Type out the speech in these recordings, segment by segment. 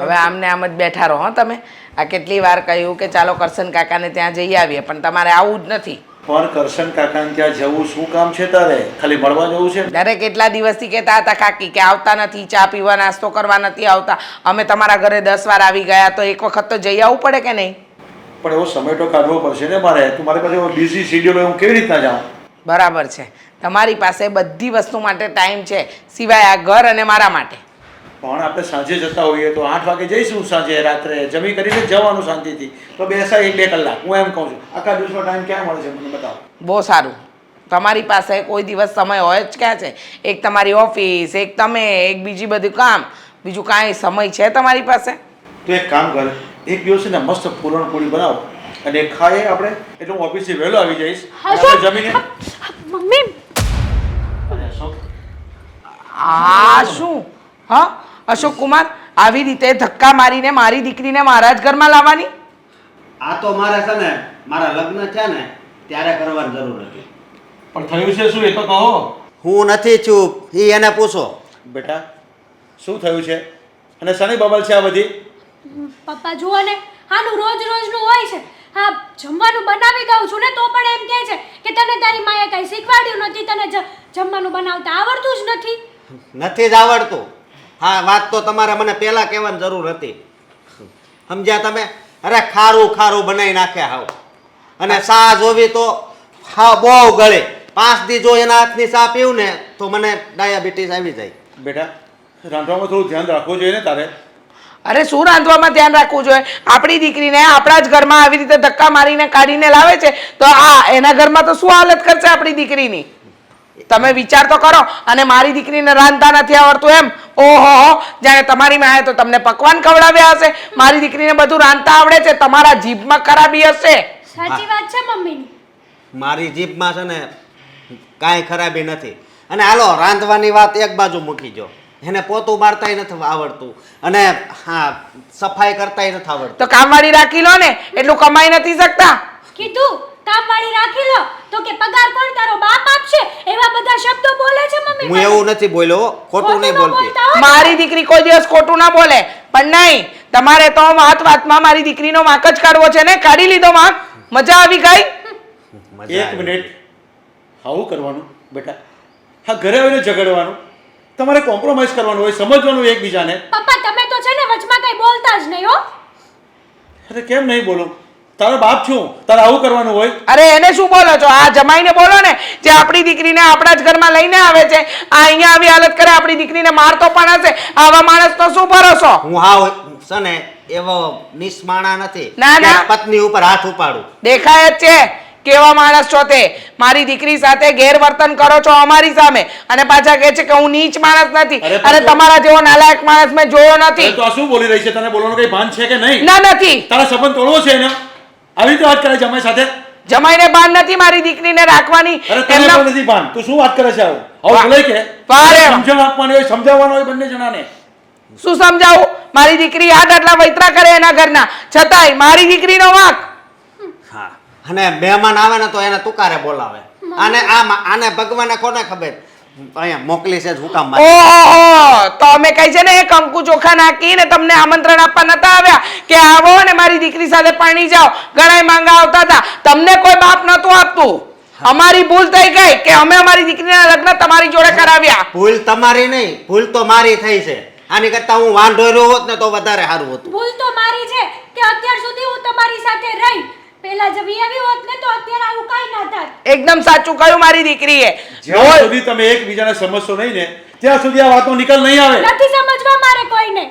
હવે આમને આમ જ બેઠા રહો તમે. આ કેટલી વાર કહ્યું કે ચાલો કરશન કાકાને ત્યાં જઈ આવીએ, પણ તમારે આવું જ નથી. પણ કરશન કાકાને ત્યાં જવું શું કામ છે તારે? ખાલી મળવા જવું છે? દરેક કેટલા દિવસથી કહેતા હતા કાકી કે આવતા નથી, ચા પીવા નાસ્તો કરવા નથી આવતા. અમે તમારા ઘરે 10 વાર આવી ગયા, તો એક વખત તો જઈ આવવું પડે કે નહીં? પણ એવો સમય તો કાઢવો પડશે ને મારે. તું મારી પાસે બિઝી શેડ્યુલ હોય, હું કેવી રીતના જાઉં? બરાબર છે, તમારી પાસે બધી વસ્તુ માટે ટાઈમ છે, સિવાય આ ઘર અને મારા માટે. પણ આપણે સાંજે જતા હોઈએ તો 8 વાગે જઈશું, સાંજે રાત્રે જમી કરીને જવાનું શાંતિથી. તો બેસાય 1-2 કલાક. હું એમ કહું છું, આખા દિવસનો ટાઈમ ક્યાં મળે છે મને બતાવો. બહુ સારું, તમારી પાસે કોઈ દિવસ સમય હોય જ ક્યાં છે? એક તમારી ઓફિસ, એક તમે, એક બીજી બધું કામ, બીજું કાંઈ સમય છે તમારી પાસે? તો એક કામ કર, એક દિવસ છે ને મસ્ત પૂરણપોળી બનાવો અને ખાઈએ આપણે. એટલે હું ઓફિસથી વહેલો આવી જઈશ. આપણે જમીને મમ્મી આ શું? હા અશોક કુમાર, આવી રીતે ધક્કા મારીને મારી દીકરીને મારા જ ઘરમાં લાવવાની? આ તો મારે છે ને મારા લગ્ન થયા ને ત્યારે કરવાની જરૂર હતી. પણ થયું છે શું એ તો કહો. હું નથી ચૂપ, એ એને પૂછો. બેટા શું થયું છે અને શની બબલ છે આ બધી? પપ્પા જુઓ ને, આનું રોજનું હોય છે. હા, જમવાનું બનાવી દઉં છું ને તો પણ એમ કહે છે કે તને તારી માએ કઈ શીખવાડ્યું નથી, તને જમવાનું બનાવતા આવડતું જ નથી. નથી જ આવડતું. હા, વાત તો તમારે મને પહેલા કહેવાની જરૂર હતી. સમજ્યા તમે? અરે ખારું બનાવી નાખે હાવ. અને ચા જોવી તો હા બહુ ગળે. 5 દી જો એના હાથની ચા પીવું ને તો મને ડાયાબિટીસ આવી જાય. બેટા રાંધવામાં થોડું ધ્યાન રાખવું જોઈએ ને તારે. અરે શું રાંધવામાં ધ્યાન રાખવું જોઈએ? આપણી દીકરીને આપણા જ ઘરમાં આવી રીતે ધક્કા મારીને કાઢીને લાવે છે, તો આ એના ઘરમાં તો શું હાલત કરશે આપણી દીકરીની? તમે વિચાર તો કરો. અને મારી દીકરીને રાંધતા નથી આવડતું એમ? ઓહો, જાણે તમારી માએ તો તમને પકવાન ખવડાવ્યા હશે. મારી દીકરીને બધું રાંધતા આવડે છે, તમારા જીભમાં ખરાબી હશે. સાચી વાત છે મમ્મીની. મારી જીભમાં છે ને કાંઈ ખરાબી નથી. અને હાલો રાંધવાની વાત એક બાજુ મૂકી જો, એને પોતું મારતાય નથી આવડતું અને હા સફાઈ કરતાય નથી આવડતું. તો કામવાળી રાખી લો ને, એટલું કમાઈ નથી શકતા? કીધું કામવાળી રાખી લો તો કે પગાર કોણ તારો બાપ આપશે? એવા બધા શબ્દો બોલે છે મમ્મી. હું એવું નથી બોલ્યો, ખોટું નહીં બોલતી. મારી દીકરી કોઈ દિવસ ખોટું ના બોલે, પણ નહીં, તમારે તો વાતમાં મારી દીકરીનો વાંક જ કાઢવો છે ને. કાઢી લીધો વાંક, મજા આવી ગઈ. એક મિનિટ, આવું કરવાનું બેટા? હા, ઘરે આવીને ઝઘડવાનું? તમારે કોમ્પ્રોમાઇઝ કરવાનું હોય, સમજવાનું એકબીજાને. પપ્પા તમે તો છે ને વચમાં કઈ બોલતા જ નહીં હો. અરે કેમ નહીં બોલું? તારો બાપ છું, તારે આવું કરવાનું હોય? અરે એને શું બોલો છો? આ જમાઈને બોલો ને, જે આપણી દીકરીને આપણા જ ઘરમાં લઈને આવે છે. આ અહીંયા આવી હાલત કરે, આપણી દીકરીને મારતો પણ હશે. આવા માણસનો શું ભરોસો? હું હાવ છે ને એવો નિસ્માણા નથી. ના, ના. કે પત્ની ઉપર હાથ ઉપાડું. દેખાય જ છે કેવા માણસ છો તે. મારી દીકરી સાથે ગેરવર્તન કરો છો અમારી સામે, અને પાછા કહે છે કે હું નીચ માણસ નથી. અને તમારા જેવો નાલાયક માણસ મેં જોયો નથી. તો આ શું બોલી રહી છે? તને બોલવાનું કઈ ભાન છે કે નહીં? ના, નથી. તારા સંબંધ તોડવો છે એને? આવી રીતે વાત કરે છે અમારી સાથે? જમાઈને ભાન નથી મારી દીકરીને રાખવાની. અરે તને પણ નથી ભાન. તું શું વાત કરે છે? આવું બોલાય કે? સમજણ આપવાની હોય, સમજાવવાનું હોય બંને જણાને. શું સમજાવું? મારી દીકરી આટલા વૈતરા કરે એના ઘરના, છતાંય મારી દીકરીનો વાંક. હા, અને મહેમાન આવે ને તો એને તુકારે બોલાવે. આને ભગવાને કોને ખબર અહીંયા મોકલી છે હુકામ માં. ઓહો, તો અમે કઈ છે ને એ કંકુ ચોખા નાખીને તમને આમંત્રણ આપવા નતા આવ્યા કે આવો ને મારી દીકરી સાથે પરણી જાઓ? ઘણાય માંગા આવતા હતા, તમને કોઈ બાપ નતું આપતું. અમારી ભૂલ થઈ ગઈ કે અમે અમારી દીકરીના લગ્ન તમારી જોડે કરાવ્યા. ભૂલ તમારી નહીં, ભૂલ તો મારી થઈ છે. આની કરતા હું વાંઢો રહ્યો હોત ને તો વધારે સારું હતું. ભૂલ તો મારી છે કે અત્યાર સુધી હું તમારી સાથે રહી. પહેલા જ આવી હોત ને તો અત્યારે આવું કાઈ ના થાત. એકદમ સાચું કહ્યું મારી દીકરીએ. જ્યાં સુધી તમે એકબીજાને સમજશો નહીં ને ત્યાં સુધી આ વાતનો નિકાલ નહીં આવે. નથી સમજવા મારે કોઈને.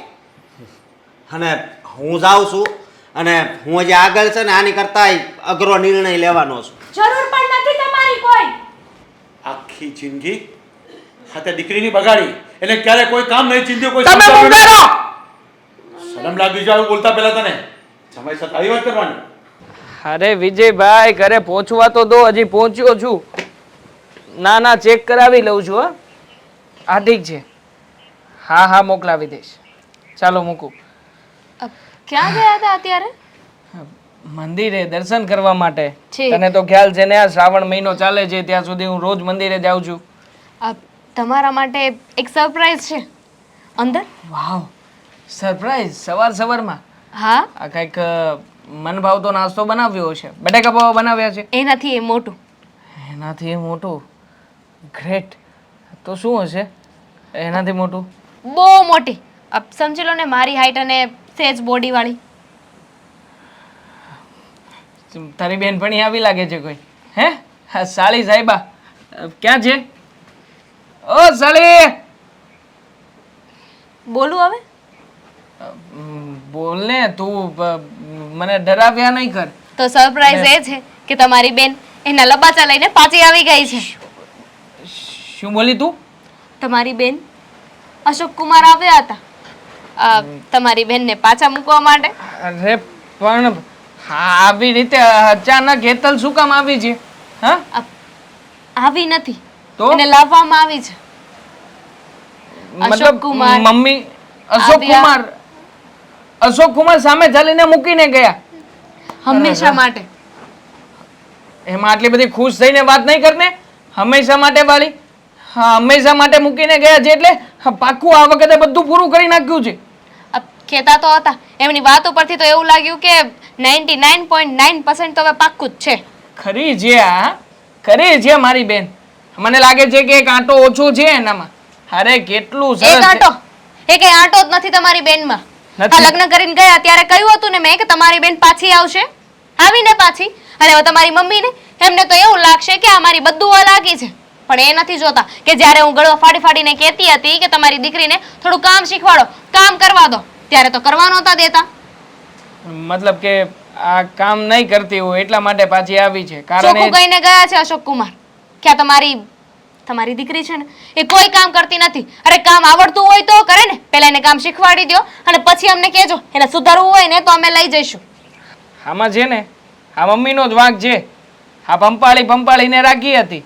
અને હું જાઉં છું અને હું હજી આગળ છે ને આની કરતા અઘરો નિર્ણય લેવાનો છું. જરૂર પણ નથી તમારી કોઈ. આખી જિંદગી હાથે દીકરીની બગાડી, એટલે ક્યારે કોઈ કામ નહીં ચિંત્યો, કોઈ તમે મુંગારો. શરમ લાગી જાય બોલતા પહેલા તને. સમય સાથે આવી વાત કરવાની. અરે વિજયભાઈ, ઘરે પહોંચવા તો દો, હજી પહોંચ્યો છું. ના ચેક કરાવી લઉં છું. હા ઠીક છે. હા મોકલાવી દઈશ. ચાલો મૂકું. ક્યાં ગયા હતા અત્યારે? મંદિરે દર્શન કરવા માટે. છે. તને તો ખ્યાલ છે ને, આ શ્રાવણ મહિનો ચાલે છે ત્યાં સુધી હું રોજ મંદિરે જાઉં છું. તમારા માટે એક સરપ્રાઈઝ છે અંદર. વાવ, સરપ્રાઈઝ સવાર સવારમાં હા આ કંઈક મન ભાવતો નાસ્તો બનાવ્યો છે. બટાકા પૌવા બનાવ્યા છે. એનાથી એ મોટું. એનાથી એ મોટું. ગ્રેટ. તો શું હશે એનાથી મોટું? બહુ મોટી. અબ સમજી લો ને મારી હાઈટ અને સેજ બોડી વાળી. તારી બેનપણી આવી લાગે છે કોઈ. હે હા સાળી સાહેબા ક્યાં છે? ઓ સાળી બોલું હવે? બોલ ને તું મને ડરાવ્યા નહીં કર. તો સરપ્રાઈઝ એ છે કે તમારી બેન એના લબાચા લઈને પાછી આવી ગઈ છે. શું બોલી તું? તમારી બેન અશોક કુમાર આવ્યા હતા તમારી બેનને પાછા મૂકવા માટે. અરે પણ હા આવી રીતે અચાનક હેતલ શું કામ આવી છે? હા આવી નથી તો એને લાવવામાં આવી છે. મતલબ કુમાર મમ્મી અશોક કુમાર સામે ચાલીને મૂકીને ગયા હંમેશા માટે. એમાં આટલી બધી ખુશ થઈને વાત નહીં કરને. હંમેશા માટે વાળી. હા હંમેશા માટે મૂકીને ગયા છે એટલે પાક્કું આ વખતે બધું પૂરું કરી નાખ્યું છે. કહેતા તો હતા એમની વાતો પરથી તો એવું લાગ્યું કે 99.9% તો હવે પાક્કું જ છે. ખરી છે આ ખરી છે મારી બેન. મને લાગે છે કે એક આંટો ઓછો છે એનામાં. અરે કેટલું સરસ એક છે. આંટો એક આંટો જ નથી તમારી બેનમાં. નથી. આ લગ્ન કરીને ગયા ત્યારે કહ્યું હતું ને મેં કે તમારી બેન પાછી આવશે. આવીને પાછી અને હવે તમારી મમ્મીને એમને તો એવું લાગશે કે આ મારી બધું લાગી છે. પણ એ નથી જોતા કે જ્યારે હું ગળો ફાડી ફાડીને કહેતી હતી કે તમારી દીકરીને થોડું કામ શીખવાડો કામ કરવા દો ત્યારે તો કરવા નહોતા દેતા. મતલબ કે આ કામ નહીં કરતી હોય એટલા માટે પાછી આવી છે. કારણ ચોખ્ખું કહીને ગયા છે અશોક કુમાર કે આ તમારી દીકરી છે ને એ કોઈ કામ કરતી નથી. અરે કામ આવડતું હોય તો કરે ને. પહેલા એને કામ શીખવાડી દો અને પછી અમને કહેજો એને સુધારવું હોય ને તો અમે લઈ જઈશું. આમાં છે ને આ મમ્મીનો જ વાંક છે. આ પંપાળીને રાખી હતી.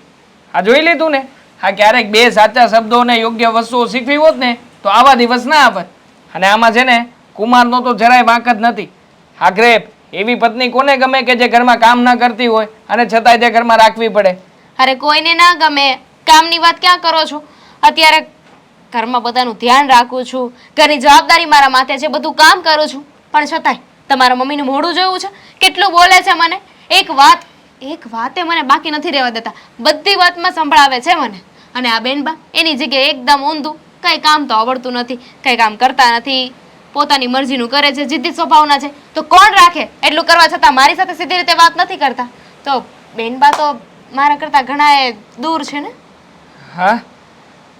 આ જોઈ લીધું ને. આ ક્યારેક બે સાચા શબ્દો ને યોગ્ય વસ્તુઓ શીખવી હોત ને તો આવા દિવસ ના આવત. અને આમાં છે ને કુમારનો તો જરાય વાંક જ નથી. આખરે એવી પત્ની કોને ગમે કે જે ઘરમાં કામ ના કરતી હોય અને છતાંય તે ઘરમાં રાખવી પડે? અરે કોઈને ના ગમે. કામની વાત ક્યાં કરો છો? અત્યારે ઘરમાં બધાનું ધ્યાન રાખું છું, ઘરની જવાબદારી મારા માથે છે, બધું કામ કરું છું, પણ છતાંય તમારા મમ્મીનું મોઢું જોયું છે કેટલું બોલે છે મને. એક વાતે મને બાકી નથી રહેવા દેતા. બધી વાતમાં સંભળાવે છે મને. અને આ બેનબા એની જગ્યાએ એકદમ ઊંધું. કઈ કામ તો આવડતું નથી, કઈ કામ કરતા નથી, પોતાની મરજીનું કરે છે, જિદ્દી સ્વભાવના છે. તો કોણ રાખે એટલું કરવા છતાં મારી સાથે સીધી રીતે વાત નથી કરતા. તો બેનબા તો મારા કરતા ઘણા દૂર છે ને. હા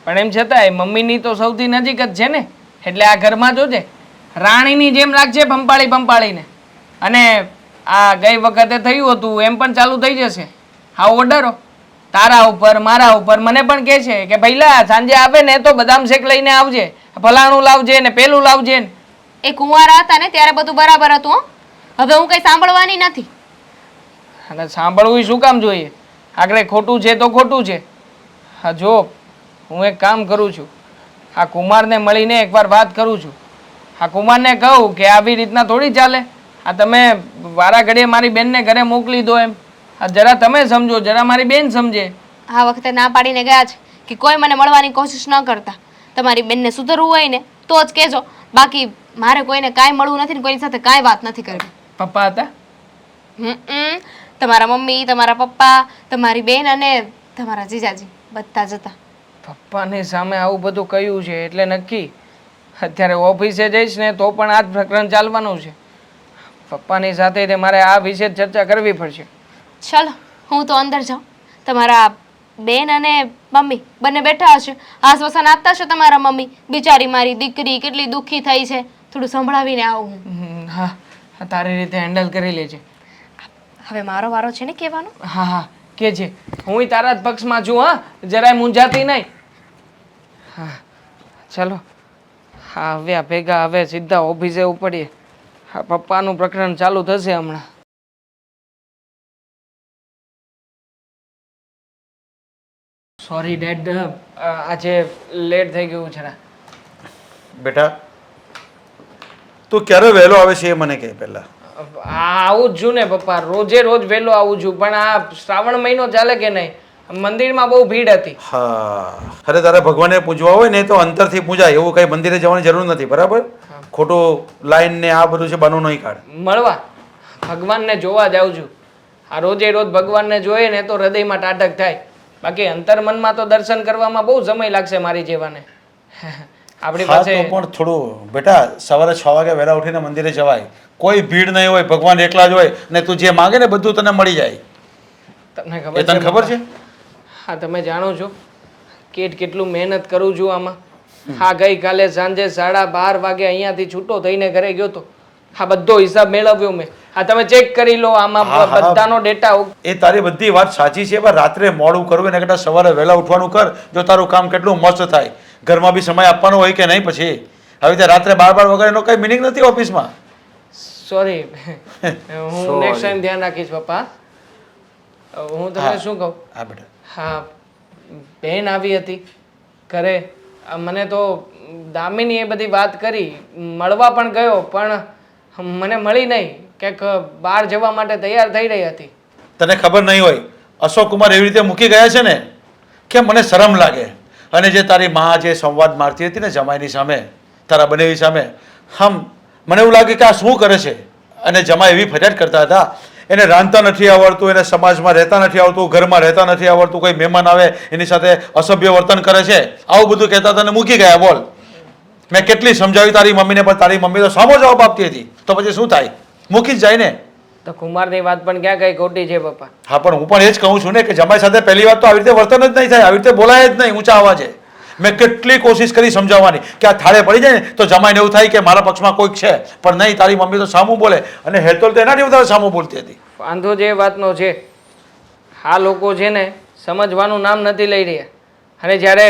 પણ એમ છતાંય મમ્મીની તો સૌથી નજીક જ છે ને. એટલે આ ઘરમાં જોજે રાણીની જેમ લાગશે પંપાળીને. અને આ ગઈ વખતે થયું હતું એમ પણ ચાલુ થઈ જશે. હા ઓર્ડરો તારા ઉપર મારા ઉપર. મને પણ કહે છે કે ભઈલા સાંજે આવે ને તો બદામ શેક લઈને આવજે, ફલાણું લાવજે ને પેલું લાવજે ને. એ કુંવારા હતા ને ત્યારે બધું બરાબર હતું હો. હવે હું કઈ સાંભળવાની નથી. અને સાંભળવું શું કામ જોઈએ? આગળ ખોટું છે તો ખોટું છે. હા જો હું એક કામ કરું છું. આ કુમારને મળીને એકવાર વાત કરું છું. આ કુમારને કહું કે આવી રીતના થોડી ચાલે. આ તમે વારા ઘડીએ મારી બેનને ઘરે મોકલી દો એમ. આ જરા તમે સમજો, જરા મારી બેન સમજે. આ વખતે ના પાડીને ગયા છે કે કોઈ મને મળવાની કોશિશ ન કરતા. તમારી બેનને સુધરવું હોય ને તો જ કહેજો. બાકી મારે કોઈને કાંઈ મળવું નથી ને કોઈની સાથે કાંઈ વાત નથી કરવી. પપ્પા હતા? તમારા મમ્મી, તમારા પપ્પા, તમારી બેન અને તમારા જીજાજી બધા જ હતા. પપ્પાની સામે આવું બધું કહ્યું છે એટલે નક્કી અત્યારે ઓફિસે જઈશ ને તો પણ આ જ પ્રકરણ ચાલવાનું છે. પપ્પાની સાથે તે મારે આ વિશે ચર્ચા કરવી પડશે. ચાલો હું તો અંદર જાઉં. તમારા બેન અને મમ્મી બંને બેઠા હશે, આશ્વાસન આપતા હશે તમારા મમ્મી. બિચારી મારી દીકરી કેટલી દુઃખી થઈ છે, થોડું સંભળાવીને આવું હું. હા તારી રીતે હેન્ડલ કરી લેજે. હવે મારો વારો છે ને કહેવાનો. હા કે છે. હું તારા જ પક્ષમાં છું. હા જરાય મૂંઝાતી નહીં. હા ચલો હા આવ્યા ભેગા હવે સીધા ઓફિસે ઉપડીએ. હા પપ્પાનું પ્રકરણ ચાલુ થશે હમણાં. સોરી ડેડ, આજે લેટ થઈ ગયું છે. બેટા તું ક્યારે વહેલો આવે છે એ મને કહે પહેલા. આવું જ છું ને પપ્પા, રોજે રોજ વહેલો આવું છું. પણ આ શ્રાવણ મહિનો ચાલે કે નહીં, મંદિરમાં બહુ ભીડ હતી. હા અરે તારે ભગવાનને પૂજવા હોય ને તો અંતરથી પૂજાય, એવું કઈ મંદિરે જવાની જરૂર નથી, બરાબર? ખોટું લાઈન ને આ બધું છે બનવું નહીં કાઢ. મળવા ભગવાનને જોવા જાઉં છું. આ રોજે રોજ ભગવાનને જોઈએ ને તો હૃદયમાં ટાઢક થાય. બાકી અંતર્મનમાં તો દર્શન કરવામાં બહુ સમય લાગશે મારી જેવાને. આપણી હા તો પાસે પણ થોડું બેટા સવારે 6 વાગે વહેલા ઉઠીને મંદિરે જવાય. કોઈ ભીડ નહીં હોય, ભગવાન એકલા જ હોય ને તું જે માંગે ને બધું તને મળી જાય. તમને એ તને ખબર છે? હા, તમે જાણો છો કેટલું મહેનત કરું છું આમાં. હા, ગઈકાલે સાંજે 12:30 વાગે અહીંયાથી છૂટો થઈને ઘરે ગયો તો. હા, બધો હિસાબ મેળવ્યો મેં. હા, તમે ચેક કરી લો આમાં હા, હા. બધાનો ડેટા. એ તારી બધી વાત સાચી છે, પણ રાત્રે મોડું કરવું એના કરતાં સવારે વહેલા ઉઠવાનું કર. જો તારું કામ કેટલું મસ્ત થાય. ઘરમાં બી સમય આપવાનો હોય કે નહીં પછી આવી રીતે રાત્રે 12 વગર એનો કઈ મિનિંગ નથી ઓફિસમાં. સોરી, હું નેક્સ્ટ ટાઈમ ધ્યાન રાખીશ પપ્પા. હું તમને હા. શું કહું? હા બેટા. હા, બહેન આવી હતી ઘરે. મને તો દામિની એ બધી વાત કરી, મળવા પણ ગયો, પણ મને મળી નહીં. ક્યાંક બહાર જવા માટે તૈયાર થઈ રહી હતી. તને ખબર નહીં હોય અશોક કુમાર એવી રીતે મૂકી ગયા છે ને કે મને શરમ લાગે. અને જે તારી માં જે સંવાદ મારતી હતી ને જમાઈની સામે, તારા બનેવી સામે, મને એવું લાગે કે આ શું કરે છે. અને જમાઈ એવી ફરિયાદ કરતા હતા, એને રાંધતા નથી આવડતું, એને સમાજમાં રહેતા નથી આવડતું, ઘરમાં રહેતા નથી આવડતું, કોઈ મહેમાન આવે એની સાથે અસભ્ય વર્તન કરે છે, આવું બધું કહેતા તને મૂકી ગયા. બોલ, મેં કેટલી સમજાવી તારી મમ્મીને, પણ તારી મમ્મી તો સામો જવાબ આપતી હતી. તો પછી શું થાય? મૂકી જ જાય ને. તો કુમારની વાત પણ ક્યાં કઈ ખોટી છે પપ્પા? હા, પણ હું પણ એ જ કહું છું ને કે જમાઈ સાથે પહેલી વાત તો આવી રીતે વર્તન જ નહીં થાય, આવી રીતે બોલાય જ નહીં ઊંચા અવાજે. મેં કેટલી કોશિશ કરી સમજાવવાની કે આ થાળે પડી જાય ને તો જમાઈને એવું થાય કે મારા પક્ષમાં કોઈક છે, પણ નહીં, તારી મમ્મી તો સામું બોલે. અને હેતલ તો એનાથી વધારે સામું બોલતી હતી. વાંધો જે વાતનો છે, આ લોકો છે ને સમજવાનું નામ નથી લઈ રહ્યા. અને જ્યારે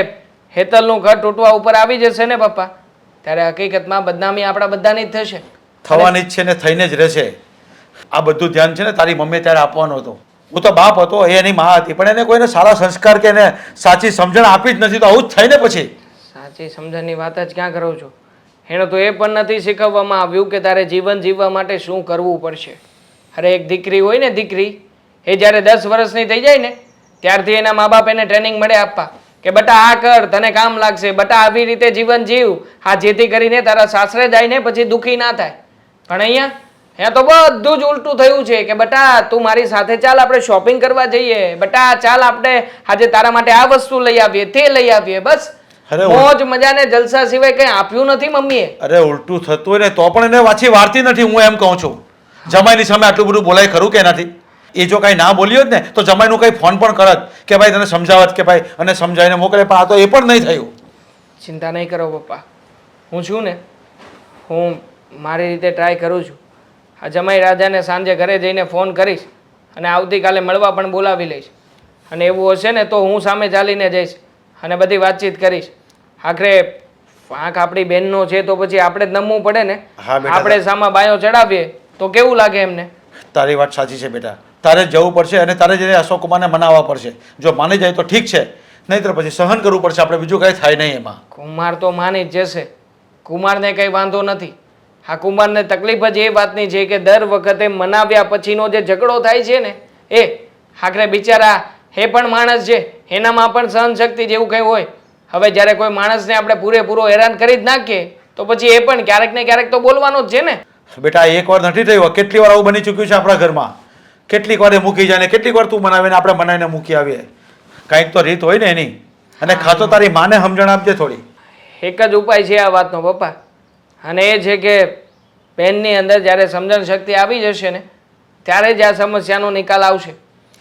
હેતલનું ઘર તૂટવા ઉપર આવી જશે ને પપ્પા, ત્યારે હકીકતમાં બદનામી આપણા બધાની જ થશે. થવાની જ છે ને થઈને જ રહેશે. આ બધું ધ્યાન છે ને તારી મમ્મી ત્યારે આપવાનું હતું. હું તો બાપ હતો, એ એની માં હતી, પણ એને કોઈને સારા સંસ્કાર કે એને સાચી સમજણ આપી જ નથી. તો આવું જ થાય ને પછી. સાચી સમજણની વાત જ ક્યાં કરો છો? એને તો એ પણ નથી શીખવવામાં આવ્યું કે તારે જીવન જીવવા માટે શું કરવું પડશે. અરે એક દીકરી હોય ને, દીકરી એ જ્યારે 10 વર્ષની થઈ જાય ને ત્યારથી એના મા બાપ એને ટ્રેનિંગ મળે આપવા કે બટા આ કર, તને કામ લાગશે, બટા આવી રીતે જીવન જીવ, હા, જેથી કરીને તારા સાસરે જાય ને પછી દુઃખી ના થાય. પણ અહીંયા તો બધું જ ઉલટું થયું છે કે બટા તું મારી સાથે ચાલ, આપણે શોપિંગ કરવા જઈએ, બટા ચાલ આપણે આજે તારા માટે આ વસ્તુ લઈ આવીએ, તે લઈ આવીએ. બસ મોજ મજા ને જલસા સિવાય કઈ આપ્યું નથી મમ્મીએ. અરે ઉલટું થતું હોય ને તો પણ એને પાછી વારતી નથી. હું એમ કહું છું, જમાઈની સામે આટલું બધું બોલાય ખરું કે એનાથી? એ જો કાંઈ ના બોલ્યો જ ને તો જમાઈનું કંઈ ફોન પણ કરત કે ભાઈ તને સમજાવત કે ભાઈ, અને સમજાવીને મોકલે, પણ આ તો એ પણ નહીં થયું. ચિંતા નહીં કરો પપ્પા, હું છું ને, હું મારી રીતે ટ્રાય કરું છું. આ જમાઈ રાજાને સાંજે ઘરે જઈને ફોન કરીશ અને આવતીકાલે મળવા પણ બોલાવી લઈશ. અને એવું હશે ને તો હું સામે ચાલીને જઈશ અને બધી વાતચીત કરીશ. આખરે વાંક આપણી બહેનનો છે તો પછી આપણે જ નમવું પડે ને. હા બેટા. આપણે સામા બાયો ચડાવીએ તો કેવું લાગે એમને? તારી વાત સાચી છે બેટા, તારે જ જવું પડશે અને તારે જઈને અશોક કુમારને મનાવવા પડશે. જો માની જાય તો ઠીક છે, નહીંતર પછી સહન કરવું પડશે. આપણે બીજું કાંઈ થાય નહીં એમાં. કુમાર તો માની જ જશે, કુમારને કંઈ વાંધો નથી. આ કુમારને તકલીફ જ એ વાતની છે કે દર વખતે મનાવ્યા પછીનો જે ઝઘડો થાય છે ને એ આખરે બિચારા એ પણ માણસ છે, એનામાં પણ સહનશક્તિ જેવું કંઈ હોય. હવે જ્યારે કોઈ માણસને આપણે પૂરેપૂરો હેરાન કરી જ નાખીએ તો પછી એ પણ ક્યારેક ને ક્યારેક તો બોલવાનો જ છે ને. બેટા એકવાર નથી થયું, કેટલી વાર આવું બની ચૂક્યું છે આપણા ઘરમાં. કેટલીક વાર એ મૂકી જાય ને કેટલીક વાર તું બનાવીને આપણે બનાવીને મૂકી આવીએ. કાંઈક તો રીત હોય ને એની. અને ખાતો તારી માને સમજણ આપજે થોડી. એક જ ઉપાય છે આ વાતનો પપ્પા, અને એ છે કે બહેનની અંદર જ્યારે સમજણ શક્તિ આવી જશે ને ત્યારે જ આ સમસ્યાનો નિકાલ આવશે.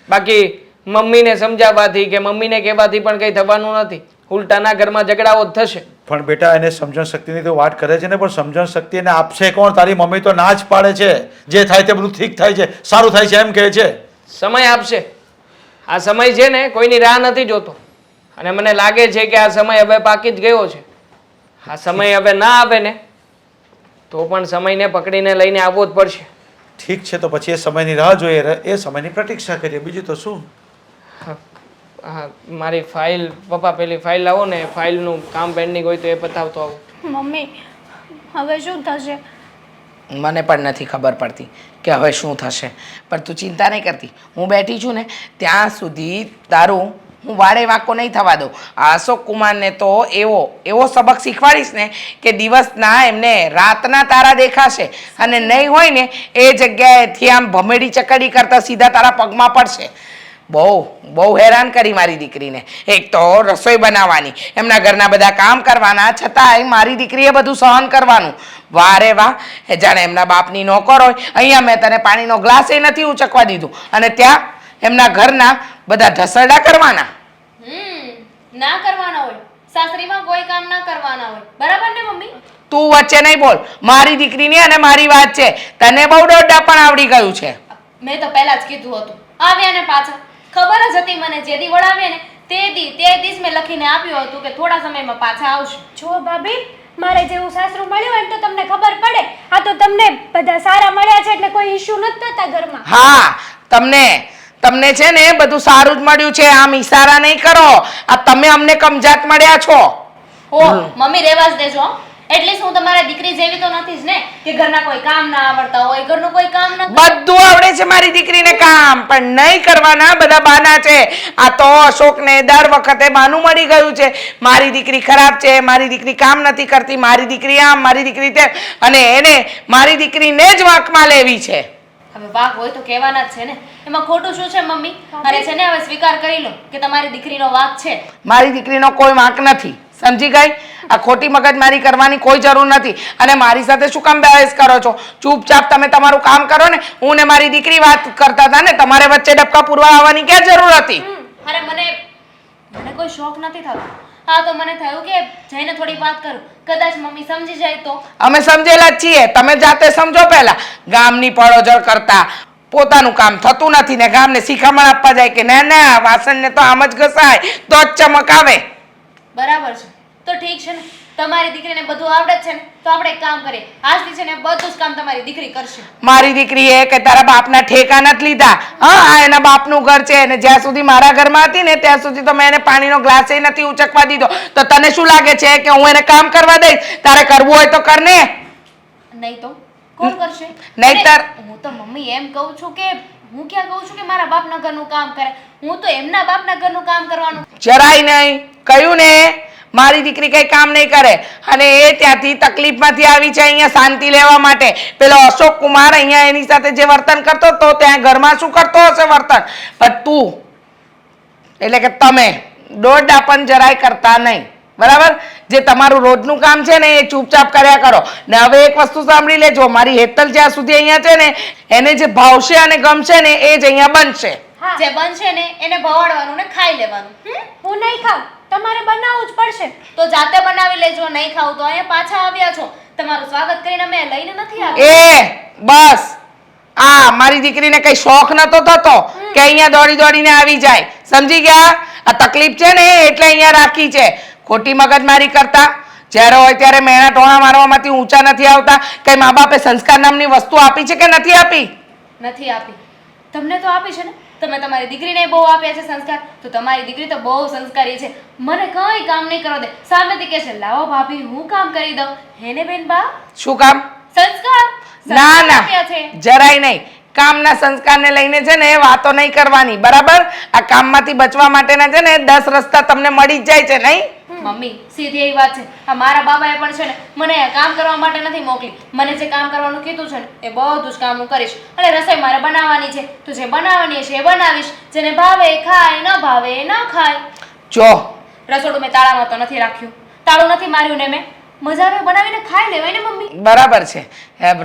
બાકી મમ્મીને સમજાવવાથી કે મમ્મીને કહેવાથી પણ કંઈ થવાનું નથી. ઉલટાના ઘરમાં ઝઘડાઓ જ થશે. પણ બેટા એને સમજણ શક્તિની તો વાત કરે છે ને, પણ સમજણ શક્તિ એને આપશે કોણ? તારી મમ્મી તો ના જ પાડે છે. જે થાય તે બધું ઠીક થાય છે, સારું થાય છે એમ કહે છે. સમય આપશે. આ સમય છે ને કોઈની રાહ નથી જોતો. અને મને લાગે છે કે આ સમય હવે પાકી જ ગયો છે. આ સમય હવે ના આવે ને તો પણ સમયને પકડીને લઈને આવવો જ પડશે. ઠીક છે, તો પછી એ સમયની રાહ જોઈએ, એ સમયની પ્રતીક્ષા કરીએ, બીજું તો શું. હા, મારી ફાઇલ પપ્પા, પેલી ફાઇલ લાવો ને, ફાઇલનું કામ પેન્ડિંગ હોય તો એ પતાવતો આવું. મમ્મી હવે શું થશે? મને પણ નથી ખબર પડતી કે હવે શું થશે, પણ તું ચિંતા નહીં કરતી. હું બેઠી છું ને ત્યાં સુધી તારું હું વાડે વાંકો નહીં થવા દઉં. આ અશોક કુમારને તો એવો સબક શીખવાડીશ ને કે દિવસના એમને રાતના તારા દેખાશે અને નહીં હોય ને એ જગ્યાએથી આમ ભમેડી ચકડી કરતા સીધા તારા પગમાં પડશે. બહુ હેરાન કરી મારી દીકરીને. એક તો રસોઈ બનાવવાની, એમના ઘરના બધા કામ કરવાના, છતાંય મારી દીકરીએ બધું સહન કરવાનું. વાહ રે વાહ, એ જાણે એમના બાપની નોકર હોય. અહીંયા મેં તને પાણીનો ગ્લાસ એ નથી ઉચકવા દીધું અને ત્યાં એમના ઘરના બધા ઢસરડા કરવાના. ના કરવાના હોય, સાસરીમાં કોઈ કામ ના કરવાના હોય, બરાબર ને મમ્મી? તું વચ્ચે નહીં બોલ. મારી દીકરીની અને મારી વાત છે. તને બહુ દોડડા પણ આવડી ગયું છે. મેં તો પહેલા જ કીધું હતું, આવ્યા ને પાછા. ખબર જ હતી મને, જે દી વળાવે ને તે દિવસ મેં લખીને આપ્યું હતું કે થોડા સમયમાં પાછા આવશે. જો ભાભી, મારે જેવું સાસરું મળ્યું હોય ને તો તમને ખબર પડે. આ તો તમને બધા સારા મળ્યા છે એટલે કોઈ ઇશ્યુ નથી થતા ઘરમાં. હા, તમને છે ને બધું સારું જ મળ્યું છે. આમ ઈશારા નહીં કરો. આ તમે અમને કમજાત મળ્યા છો. ઓ મમ્મી રેવા જ દેજો. એટલીસ્ટ હું તમારા દીકરી જેવી તો નથી જ ને કે ઘરના કોઈ કામ ના આવડતા હોય, ઘરનું કોઈ કામ ના. બધું આવડે છે મારી દીકરીને કામ, પણ નહીં કરવાના બધા બાના છે. આ તો અશોકને દર વખતે બાનું મળી ગયું છે. મારી દીકરી ખરાબ છે, મારી દીકરી કામ નથી કરતી, મારી દીકરી આમ, મારી દીકરી તેમ, અને એને મારી દીકરીને જ વાંકમાં લેવી છે. હવે વાંક હોય તો કહેવાના જ છે ને, એમાં ખોટું શું છે મમ્મી? અરે છે ને, હવે સ્વીકાર કરી લો કે તમારી દીકરીનો વાંક છે. મારી દીકરીનો કોઈ વાંક નથી, સમજી ગઈ? આ ખોટી મગજમારી કરવાની કોઈ જરૂર નથી. અને મારી સાથે શું કામ બહેસ કરો છો? ચૂપચાપ તમે તમારું કામ કરો ને. હું ને મારી દીકરી વાત કરતા હતા ને, તમારે વચ્ચે ડબકા પૂરવા આવવાની ક્યાં જરૂર હતી? અરે મને કોઈ શોખ નથી થતો. હા, તો મને થયું કે જઈને થોડી વાત કરું, કદાચ મમ્મી સમજી જાય તો. અમે સમજેલા જ છીએ. તમે જાતે સમજો પહેલા. ગામની પળોજળ કરતા પોતાનું કામ થતું નથી ને ગામને શિખામણ આપવા જાય કે ના વાસણને તો આમ જ ઘસાય તો જ ચમક આવે. બરાબર છે, તો ઠીક છે ને, તમારી દીકરીને બધું આવડે જ છે ને, તો આપણે એક કામ કરીએ, આજથી છે ને બધું જ કામ તમારી દીકરી કરશે. મારી દીકરીએ કે તારા બાપના ઠેકા નથી લીધા. હા, આ એના બાપનું ઘર છે અને જ્યાં સુધી મારા ઘરમાં હતી ને ત્યાં સુધી તો મેં એને પાણીનો ગ્લાસ એ નથી ઉચકવા દીધો. તો તને શું લાગે છે કે હું એને કામ કરવા દઈશ? તારે કરવું હોય તો કર ને. નહીં તો કોણ કરશે? નહીંતર હું તો મમ્મી એમ કહું છું કે હું ક્યાં કહું છું કે મારા બાપના ઘરનું કામ કરે. હું તો એમના બાપના ઘરનું કામ કરવાનું. જરાય નહીં. કહ્યું ને, મારી દીકરી કઈ કામ નહીં કરે અને એ ત્યાંથી તકલીફમાંથી આવી છે અહીંયા શાંતિ લેવા માટે. પેલો અશોક કુમાર અહીંયા એની સાથે જે વર્તન કરતો તો ત્યાં ઘરમાં શું કરતો હશે વર્તન? પણ તું એટલે કે તમે દોડડા પણ જરાય કરતા નહીં, બરાબર? જે તમારું રોજનું કામ છે ને એ ચૂપચાપ કર્યા કરો. ને હવે એક વસ્તુ સાંભળી લેજો, મારી હેતલ જ્યાં સુધી અહીંયા છે ને એને જે ભાવશે અને ગમશે ને એ જ અહીંયા બનશે. જે બનશે ને એને ભવાડવાનું ને ખાઈ લેવાનું. હું નહીં ખાઉં, તમારે બનાવવું જ પડશે. તો જાતે બનાવી લેજો. નહીં ખાવું તો અહીંયા પાછા આવ્યા છો, તમારું સ્વાગત કરીને મેં લઈને નથી આવ્યા. એ બસ, આ મારી દીકરીને કઈ શોખ નતો થતો કે અહીંયા દોડી દોડીને આવી જાય. સમજી ગયા? આ તકલીફ છે ને એટલે અહીંયા રાખી છે. ખોટી મગજમારી કરતા જ્યારે હોય ત્યારે મેણા ટોણા મારવામાંથી ઊંચા નથી આવતા. કઈ મા બાપે સંસ્કાર નામની વસ્તુ આપી છે કે નથી આપી? નથી આપી. તમને તો આપી છે ને, તમે તમારી દીકરીને બહુ આપ્યા છે સંસ્કાર. તો તમારી દીકરી તો બહુ સંસ્કારી છે. મને કઈ કામ નહીં કરવા દે, સામેથી કહે છે લાવો ભાભી હું કામ કરી દઉં. હેને બેન બા? શું કામ? સંસ્કાર. ના સંસ્કાર આપ્યા ના, છે. જરાય નહીં. કામના સંસ્કારને લઈને છે ને વાતો નહીં કરવાની, બરાબર? આ કામમાંથી બચવા માટેના છે ને 10 રસ્તા તમને મળી જ જાય છે, નહીં? મમ્મી સીધી એવી વાત છે. આ મારા બાબાએ પણ છે ને મને આ કામ કરવા માટે નથી મોકલી. મને જે કામ કરવાનું કીધું છે ને એ બધું જ કામ હું કરીશ. અને રસોઈ મારે બનાવવાની છે, તો જે બનાવવાની છે એ બનાવીશ. જેને ભાવે એ ખાય, ન ભાવે એ ન ખાય. જો રસોડું મેં તાળામાં તો નથી રાખ્યું, તાળું નથી માર્યું ને મેં. મજા આવે બનાવીને ખાઈ લેવાય ને મમ્મી. બરાબર છે.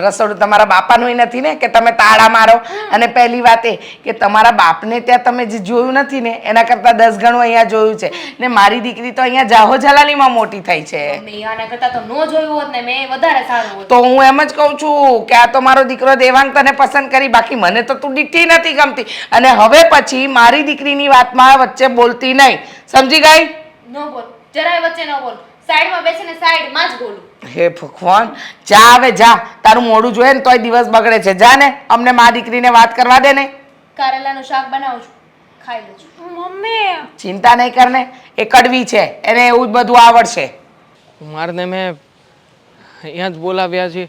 રસોડું તમારા બાપાનું નથી ને કે તમે તાળા મારો. અને પહેલી વાત એ કે તમારા બાપને ત્યાં તમે જે જોયું નથી ને એના કરતાં 10 ગણું અહીંયા જોયું છે. ને મારી દીકરી તો અહીંયા જાહો જલાલીમાં મોટી થઈ છે. મમ્મી આના કરતાં તો નો જોયું હોત ને મેં વધારે સારું હોત. તો હું એમ જ કહું છું કે આ તો મારો દીકરો દેવાંગ તને પસંદ કરી, બાકી મને તો તું દીઠી નથી ગમતી. અને હવે પછી મારી દીકરીની વાતમાં વચ્ચે બોલતી નહીં, સમજી ગઈ? નો બોલ, જરાય વચ્ચે ન બોલ. સાઈડમાં બેસીને સાઈડમાં જ બોલું. હે ભગવાન, જા હવે જા. તારું મોઢું જોઈએ ને તોય દિવસ બગડે છે. જા ને, અમને મા દીકરીને વાત કરવા દે ને. કારેલાનું શાક બનાવું છું, ખાઈ લેજો. મમ્મી ચિંતા નહીં કરને, એ કડવી છે, એને એવું જ બધું આવડશે. કુમારને મેં અહીંયા જ બોલાવ્યા છે.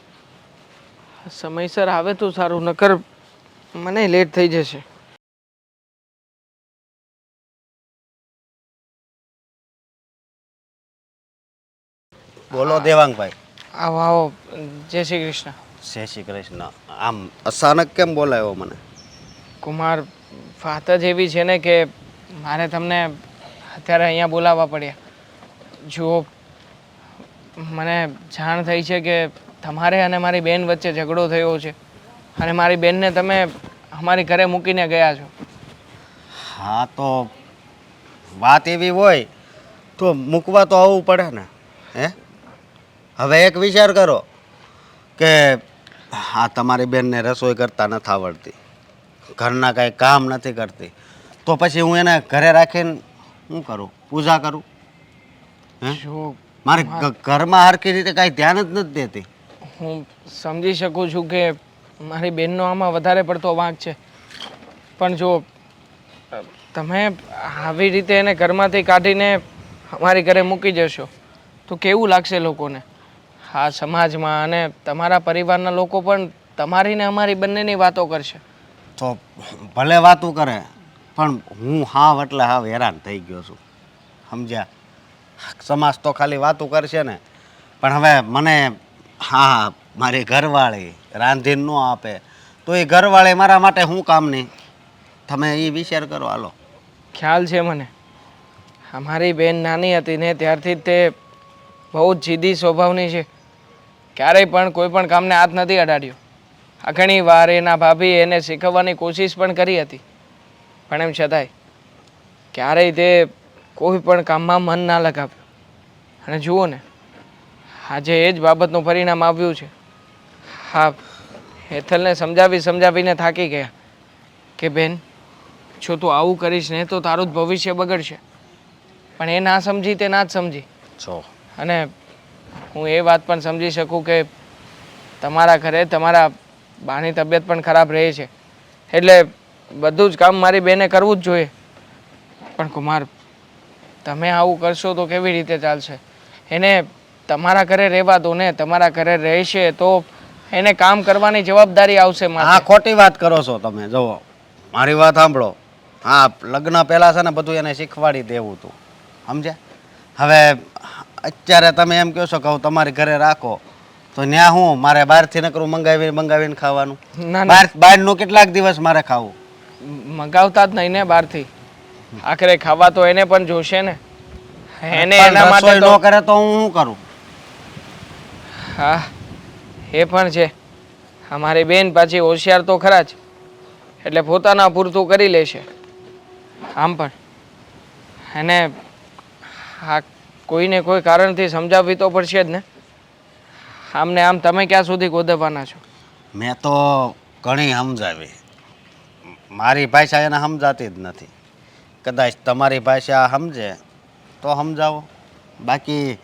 સમયસર આવે તો સારું, નકર મને લેટ થઈ જશે. બોલો દેવાંગભાઈ. આવો આવો. જય શ્રી કૃષ્ણ. જય શ્રી કૃષ્ણ. આમ અચાનક કેમ બોલાયો મને? કુમાર, વાત જ એવી છે ને કે મારે તમને અત્યારે અહીંયા બોલાવવા પડ્યા. જુઓ, મને જાણ થઈ છે કે તમારે અને મારી બેન વચ્ચે ઝઘડો થયો છે અને મારી બેનને તમે અમારી ઘરે મૂકીને ગયા છો. હા, તો વાત એવી હોય તો મૂકવા તો આવવું પડે ને. હે, હવે એક વિચાર કરો કે હા, તમારી બેનને રસોઈ કરતા નથી આવડતી, ઘરના કાંઈ કામ નથી કરતી, તો પછી હું એને ઘરે રાખીને શું કરું? પૂજા કરું? હે, જો મારે ઘરમાં હરખી રીતે કાંઈ ધ્યાન જ નથી દેતી. હું સમજી શકું છું કે મારી બેનનો આમાં વધારે પડતો વાંક છે, પણ જો તમે આવી રીતે એને ઘરમાંથી કાઢીને અમારી ઘરે મૂકી જશો તો કેવું લાગશે લોકોને, હા સમાજમાં, અને તમારા પરિવારના લોકો પણ તમારી ને અમારી બંનેની વાતો કરશે. તો ભલે વાતું કરે, પણ હું હાવ એટલે હાવ હેરાન થઈ ગયો છું, સમજ્યા? સમાજ તો ખાલી વાતું કરશે ને, પણ હવે મને હા મારી ઘરવાળી રાંધીને ન આપે તો એ ઘરવાળી મારા માટે શું કામની? તમે એ વિચાર કરો. હાલો. ખ્યાલ છે મને. અમારી બેન નાની હતી ને ત્યારથી જ તે બહુ જ જીદી સ્વભાવની છે. ક્યારેય પણ કોઈ પણ કામને હાથ નથી અડાડ્યો. આ ઘણી વાર એના ભાભી એને શીખવવાની કોશિશ પણ કરી હતી, પણ એમ છતાંય ક્યારેય તે કોઈ પણ કામમાં મન ના લગાવ્યું. અને જુઓ ને, આજે એ જ બાબતનું પરિણામ આવ્યું છે. હા, હેતલને સમજાવીને થાકી ગયા કે બેન, જો તું આવું કરીશ ને તો તારું જ ભવિષ્ય બગડશે. પણ એ ના સમજી તે ના જ સમજી. છો અને હું એ વાત પણ સમજી શકું કે તમારા ઘરે તમારા બાની તબિયત પણ ખરાબ રહે છે, એટલે બધું જ કામ મારી બેને કરવું જ જોઈએ. પણ કુમાર, તમે આવું કરશો તો કેવી રીતે ચાલશે? એને તમારા ઘરે રહેવા દો ને. તમારા ઘરે રહેશે તો એને કામ કરવાની જવાબદારી આવશે આ માથે. ખોટી વાત કરો છો તમે. જુઓ, મારી વાત સાંભળો. હા, લગ્ન પહેલાં છે ને બધું એને શીખવાડી દેવું હતું, સમજ્યા? હવે અત્યારે તમે એમ કહો છો કે હું તમારી ઘરે રાખો, તો ત્યાં હું મારે બહારથી નકરું મંગાવીને ખાવાનું? ના ના, બહારનું કેટલાક દિવસ મારે ખાવું? મંગાવતા જ નહીં ને બહારથી. આખરે ખાવા તો એને પણ જોશે ને. એને પણ એના માટે રસોઈ તો ન કરે તો હું શું કરું? હા, એ પણ છે. અમારી બેન પાછી હોશિયાર તો ખરા જ, એટલે પોતાના પૂરતું કરી લેશે. આમ પણ એને હા કોઈને કોઈ કારણથી સમજાવવી તો પડશે જ ને. આમને આમ તમે ક્યાં સુધી ગોદવવાના છો? મેં તો ઘણી સમજાવી, મારી ભાષા એને સમજાતી જ નથી. કદાચ તમારી ભાષા સમજે તો સમજાવો, બાકી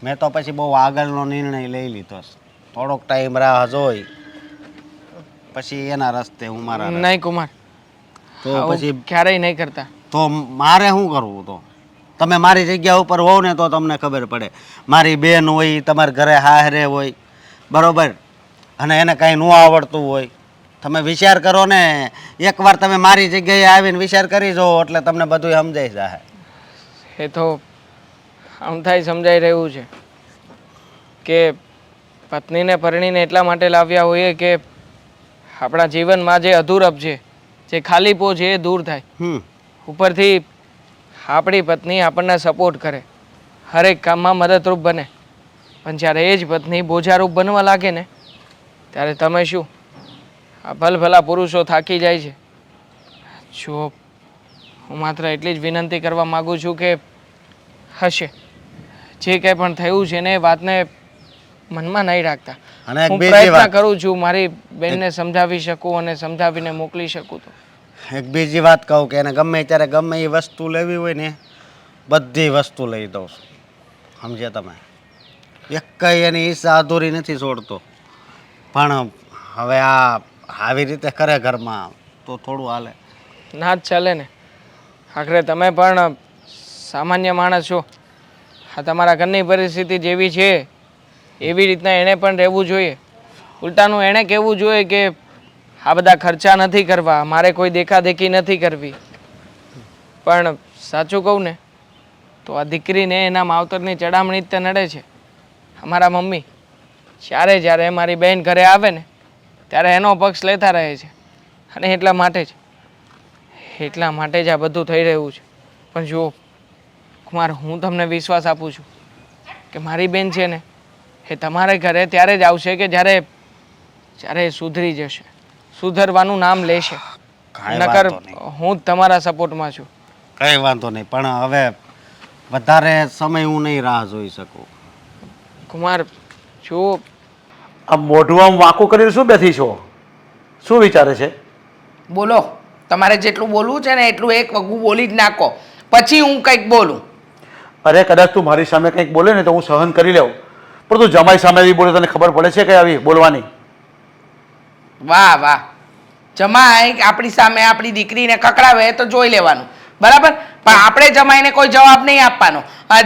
મેં તો પછી બહુ આગળનો નિર્ણય લઈ લીધો છે. થોડોક ટાઈમ રાહ જોઈ પછી એના રસ્તે હું મારા રસ્તે. નહીં કુમાર, તો આવું પછી ક્યારેય નહીં કરતા. તો મારે શું કરવું? તો તમે મારી જગ્યા ઉપર હોવ ને તો તમને ખબર પડે. મારી બેન હોય, તમારા ઘરે હાહરે હોય, બરોબર, અને એને કાંઈ ન આવડતું હોય, તમે વિચાર કરો ને. એકવાર તમે મારી જગ્યાએ આવીને વિચાર કરી જુઓ એટલે તમને બધું સમજાઈ જાય. એ તો આમ થાય સમજાઈ રહ્યું છે કે પત્નીને પરણીને એટલા માટે લાવ્યા હોઈએ કે આપણા જીવનમાં જે અધૂરપ છે, જે ખાલીપો છે, એ દૂર થાય. ઉપરથી આપણી પત્ની આપણને સપોર્ટ કરે, હરેક કામમાં મદદરૂપ બને. પણ જ્યારે એ જ પત્ની બોજારૂપ બનવા લાગે ને, ત્યારે તમે શું, આ ભલભલા પુરુષો થાકી જાય છે. જો હું માત્ર એટલી જ વિનંતી કરવા માગું છું કે હશે જે કંઈ પણ થયું છે ને એ વાતને મનમાં નહીં રાખતા. અને એક હું બીજી પ્રયત્ન વાત. કરું છું મારી બેનને સમજાવી શકું અને સમજાવીને મોકલી શકું. તો એક બીજી વાત કહું કે એને ગમે ત્યારે ગમે એ વસ્તુ લેવી હોય ને, બધી વસ્તુ લઈ દઉં છું, સમજ્યા તમે? એક કંઈ એની ઈચ્છા અધૂરી નથી છોડતો. પણ હવે આ આવી રીતે કરે ઘરમાં તો થોડું હાલે. ના જ ચાલે ને. આખરે તમે પણ સામાન્ય માણસ છો. આ તમારા ઘરની પરિસ્થિતિ જેવી છે એવી રીતના એણે પણ રહેવું જોઈએ. ઉલટાનું એણે કહેવું જોઈએ કે આ બધા ખર્ચા નથી કરવા, મારે કોઈ દેખાદેખી નથી કરવી. પણ સાચું કહું ને તો આ દીકરીને એના માવતરની ચડામણી જ તે નડે છે. અમારા મમ્મી જ્યારે મારી બહેન ઘરે આવે ને ત્યારે એનો પક્ષ લેતા રહે છે અને એટલા માટે જ આ બધું થઈ રહ્યું છે. પણ જુઓ કુમાર, હું તમને વિશ્વાસ આપું છું કે મારી બેન છે ને એ તમારે ઘરે ત્યારે જ આવશે કે જ્યારે એ સુધરી જશે, સુધરવાનું નામ લેશે. નકર હું જ તમારા સપોર્ટમાં છું. કઈ વાંધો નહીં, પણ હવે વધારે સમય હું નહીં રાહ જોઈ શકું. કુમાર જુઓ, આ મોઢું આમ વાંકું કરીને શું બેઠી છો? શું વિચારે છે? બોલો, તમારે જેટલું બોલવું છે ને એટલું એક વગું બોલી જ નાખો, પછી હું કંઈક બોલું. અરે કદાચ તું મારી સામે કંઈક બોલે ને તો હું સહન કરી લઉં, પણ તું જમાઈ સામે આવી બોલે તને ખબર પડે છે કે આવી બોલવાની? વાહ વાહ, જમાઈ આપણી સામે આપણી દીકરીને કકડાવે તો જોઈ લેવાનું, બરાબર, પણ આપણે જમાઈને કોઈ જવાબ નહીં આપવાનો.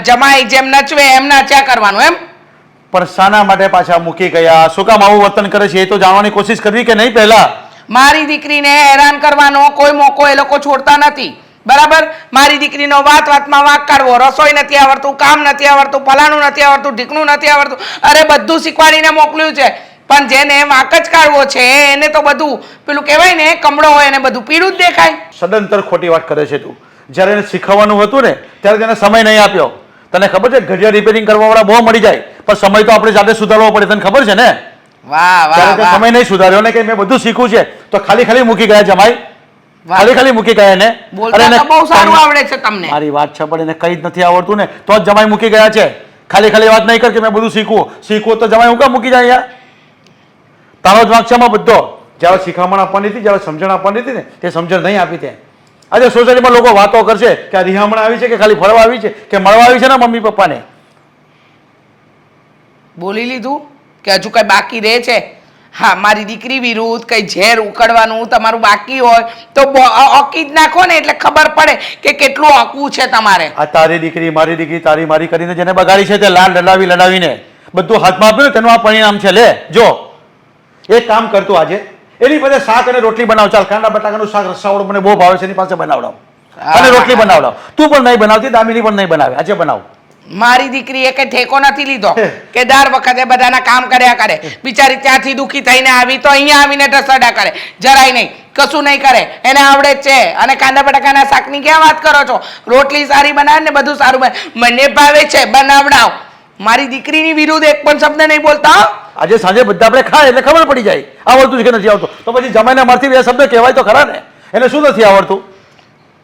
જમાઈ જેમ નચવે એમ નાચ્યા કરવાનું એમ. પણ શાના માટે પાછા મૂકી ગયા? શું કામ આવું વર્તન કરે છે એ તો જાણવાની કોશિશ કરવી કે નહીં પહેલા? મારી દીકરીને હેરાન કરવાનો કોઈ મોકો એ લોકો છોડતા નથી, બરાબર. મારી દીકરીનો વાતમાં વાંક કાઢવો, રસોઈ નથી આવડતું, કામ નથી આવડતું, ફલાણું નથી આવડતું, ઢીકણું નથી આવડતું, અરે બધું શીખવાડીને મોકલ્યું છે. પણ જેને વાંક જ કાઢવો છે એને તો બધું પેલું કહેવાય ને, કમળો હોય એને બધું પીળું જ દેખાય. સદંતર ખોટી વાત કરે છે તું. જ્યારે એને શીખવવાનું હતું ને ત્યારે તેને સમય નહીં આપ્યો. તને ખબર છે ઘડિયાળ રિપેરિંગ કરવા વાળા બહુ મળી જાય, પણ સમય તો આપણે જાતે સુધારવો પડે, તને ખબર છે ને? વાહ વાહ ત્યારે તે વાહ. સમય નહીં સુધાર્યો ને કે મેં બધું શીખવું છે તો ખાલી મૂકી ગયા જમાઈ, ખાલી મૂકી ગયા ને. બોલતા તો બહુ સારું આવડે છે તમને. મારી વાત છે પણ એને કઈ જ નથી આવડતું ને તો જ જમાઈ મૂકી ગયા છે. ખાલી વાત નહીં કર કે મેં બધું શીખવું તો જમાઈ હું કામ મૂકી જાય? તારો જ વાંક છે એમાં બધો. જ્યારે શીખામણ આપવાની હતી, જ્યારે સમજણ આપવાની હતી ને તે સમજણ નહીં આપી તે. આજે સોસાયટીમાં લોકો વાતો કરશે કે આ રિહામણ આવી છે કે ખાલી ફરવા આવી છે કે મળવા આવી છે ને મમ્મી પપ્પાને. બોલી લીધું કે હજુ કઈ બાકી રહે છે? હા, મારી દીકરી વિરુદ્ધ કઈ ઝેર ઉકળવાનું તમારું બાકી હોય તો ઓકી જ નાખો ને, એટલે ખબર પડે કે કેટલું ઓકવું છે તમારે. આ તારી દીકરી મારી દીકરી તારી મારી કરીને જેને બગાડી છે તે લાડ લડાવીને બધું હાથમાં આપ્યું ને તેનું આ પરિણામ છે. લે જો, એક કામ કરતું આજે એની પાસે શાક અને રોટલી બનાવ. ચાલ, કાંડા બટાકાનું શાક રસાવાળું મને બહુ ભાવે છે, એની પાસે બનાવડાવ અને રોટલી બનાવડાવ. તું પણ નહીં બનાવતી, દામિની પણ નહીં બનાવે, આજે બનાવ. મારી દીકરીએ કઈ ઠેકો નથી લીધો કે દર વખતે બધાના કામ કર્યા કરે. બિચારી ત્યાંથી દુખી થઈને આવી તો અહીંયા આવીને ઢસડા કરે, જરાય નહીં, કશું નહીં કરે, એને આવડે જ છે. અને કાંદા બટાકાના શાકની ક્યાં વાત કરો છો? રોટલી સારી બનાવે ને બધું સારું બને, મને ભાવે છે, બનાવડાવ. મારી દીકરીની વિરુદ્ધ એક પણ શબ્દ નહીં બોલતા. આજે સાંજે બધા આપણે ખાય એટલે ખબર પડી જાય આવડતું છે કે નથી આવતું. તો પછી જમાઈને મારથી બે શબ્દ કહેવાય તો ખરા ને. એને શું નથી આવડતું?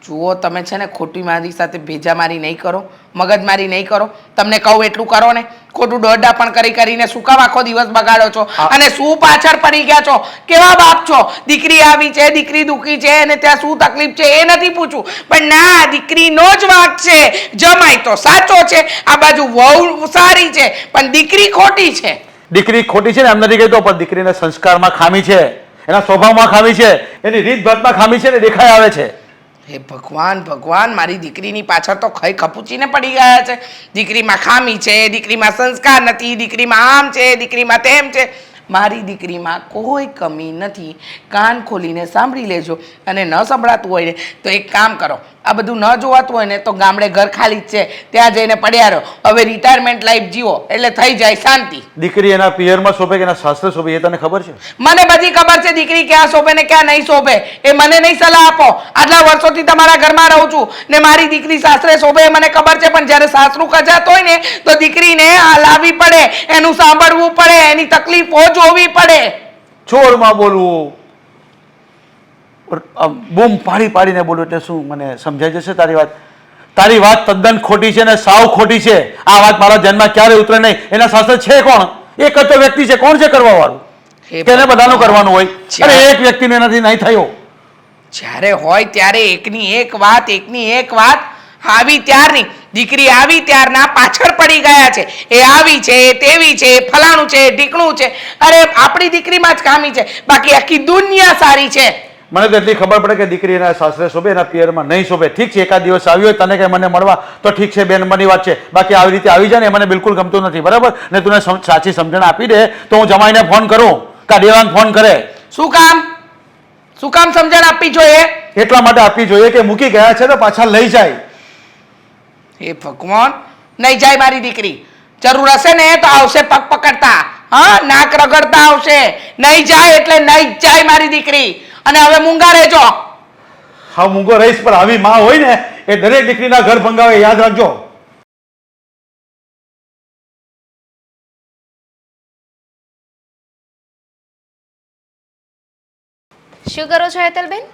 જુઓ, તમે છે ને ખોટી મારી સાથે ભેજામારી નહીં કરો, મગજમારી નહીં કરો. તમને કહું એટલું કરો ને. ખોટું દોડા પણ કરીને શું કામ આખો દિવસ બગાડો છો? અને શું પાછળ પડી ગયા છો? કેવા બાપ છો? દીકરી આવી છે, દીકરી દુખી છે અને ત્યાં શું તકલીફ છે એ નથી પૂછવું, પણ ના, દીકરીનો જ વાંક છે. જમાઈ તો સાચો છે, આ બાજુ વહુ સારી છે, પણ દીકરી ખોટી છે. દીકરી ખોટી છે ને એમ નથી કહેતો, પણ દીકરીના સંસ્કારમાં ખામી છે, એના સ્વભાવમાં ખામી છે, એની રીતભાતમાં ખામી છે ને દેખાઈ આવે છે. હે ભગવાન, ભગવાન, મારી દીકરીની પાછળ તો ખઈ ખપૂચીને પડી ગયા છે. દીકરીમાં ખામી છે, દીકરીમાં સંસ્કાર નથી, દીકરીમાં આમ છે, દીકરીમાં તેમ છે. મારી દીકરીમાં કોઈ કમી નથી. કાન ખોલીને સાંભળી લેજો, અને ન સંભળાતું હોય ને તો એક કામ કરો, આ બધું ન જોવાતું હોય ને તો ગામડે ઘર ખાલી જ છે, ત્યાં જઈને પડ્યા રહો. હવે રિટાયરમેન્ટ લાઈફ જીવો એટલે થઈ જાય શાંતિ. દીકરી એના પિયરમાં શોભે કે એના સાસરે શોભે એ તને ખબર છે? મને બધી ખબર છે દીકરી ક્યાં શોભે ને ક્યાં નહીં શોભે. એ મને નહીં સલાહ આપો. આટલા વર્ષોથી તમારા ઘરમાં રહું છું ને મારી દીકરી સાસરે શોભે એ મને ખબર છે, પણ જ્યારે સાસરું કજાત હોય ને તો દીકરીને લાવવી પડે, એનું સાંભળવું પડે, એની તકલીફો જોવી પડે. છોડમાં બોલવું, બૂમ પાડીને બોલવું એટલે શું મને સમજાઈ જશે તારી વાત? તારી વાત તદ્દન ખોટી છે ને સાવ ખોટી છે. આ વાત મારા જન્મમાં ક્યારે ઉતરે નહીં. એના સાસરે છે કોણ? એક જ તો વ્યક્તિ છે. કોણ છે કરવા વાળું? તેને બધાનું કરવાનું હોય. અરે એક વ્યક્તિને એનાથી નહીં થયો. જ્યારે હોય ત્યારે એકની એક વાત આવી ત્યારની. દીકરી આવી ત્યારના પાછળ પડી ગયા છે. એ આવી છે, તેવી છે, ફલાણું છે, ઢીકણું છે. અરે આપણી દીકરીમાં જ ખામી છે, બાકી આખી દુનિયા સારી છે. મને તો એટલી ખબર પડે કે દીકરી એના સાસરે શોભે, એના પિયરમાં નહીં શોભે. ઠીક છે, એકાદ દિવસ આવી હોય તને કે મને મળવા તો ઠીક છે, બે નંબરની વાત છે. બાકી આવી રીતે આવી જાય ને એ મને બિલકુલ ગમતું નથી, બરાબર ને? તું સાચી સમજણ આપી દે તો હું જમાઈને ફોન કરું કે દેવાન ફોન કરે. શું કામ સમજણ આપવી જોઈએ? એટલા માટે આપવી જોઈએ કે મૂકી ગયા છે તો પાછા લઈ જાય. હે ભગવાન, નહીં જાય મારી દીકરી. જરૂર હશે ને તો આવશે પગ પકડતા, હા, નાક રગડતા આવશે. નહીં જાય એટલે નહીં જ જાય મારી દીકરી. અને હવે મૂંગા રહેજો. હા મૂંગો રહીશ, પણ આવી માં હોય ને એ દરેક દીકરીના ઘર ભંગાવે, યાદ રાખજો. શું કરો છો હેતલબેન?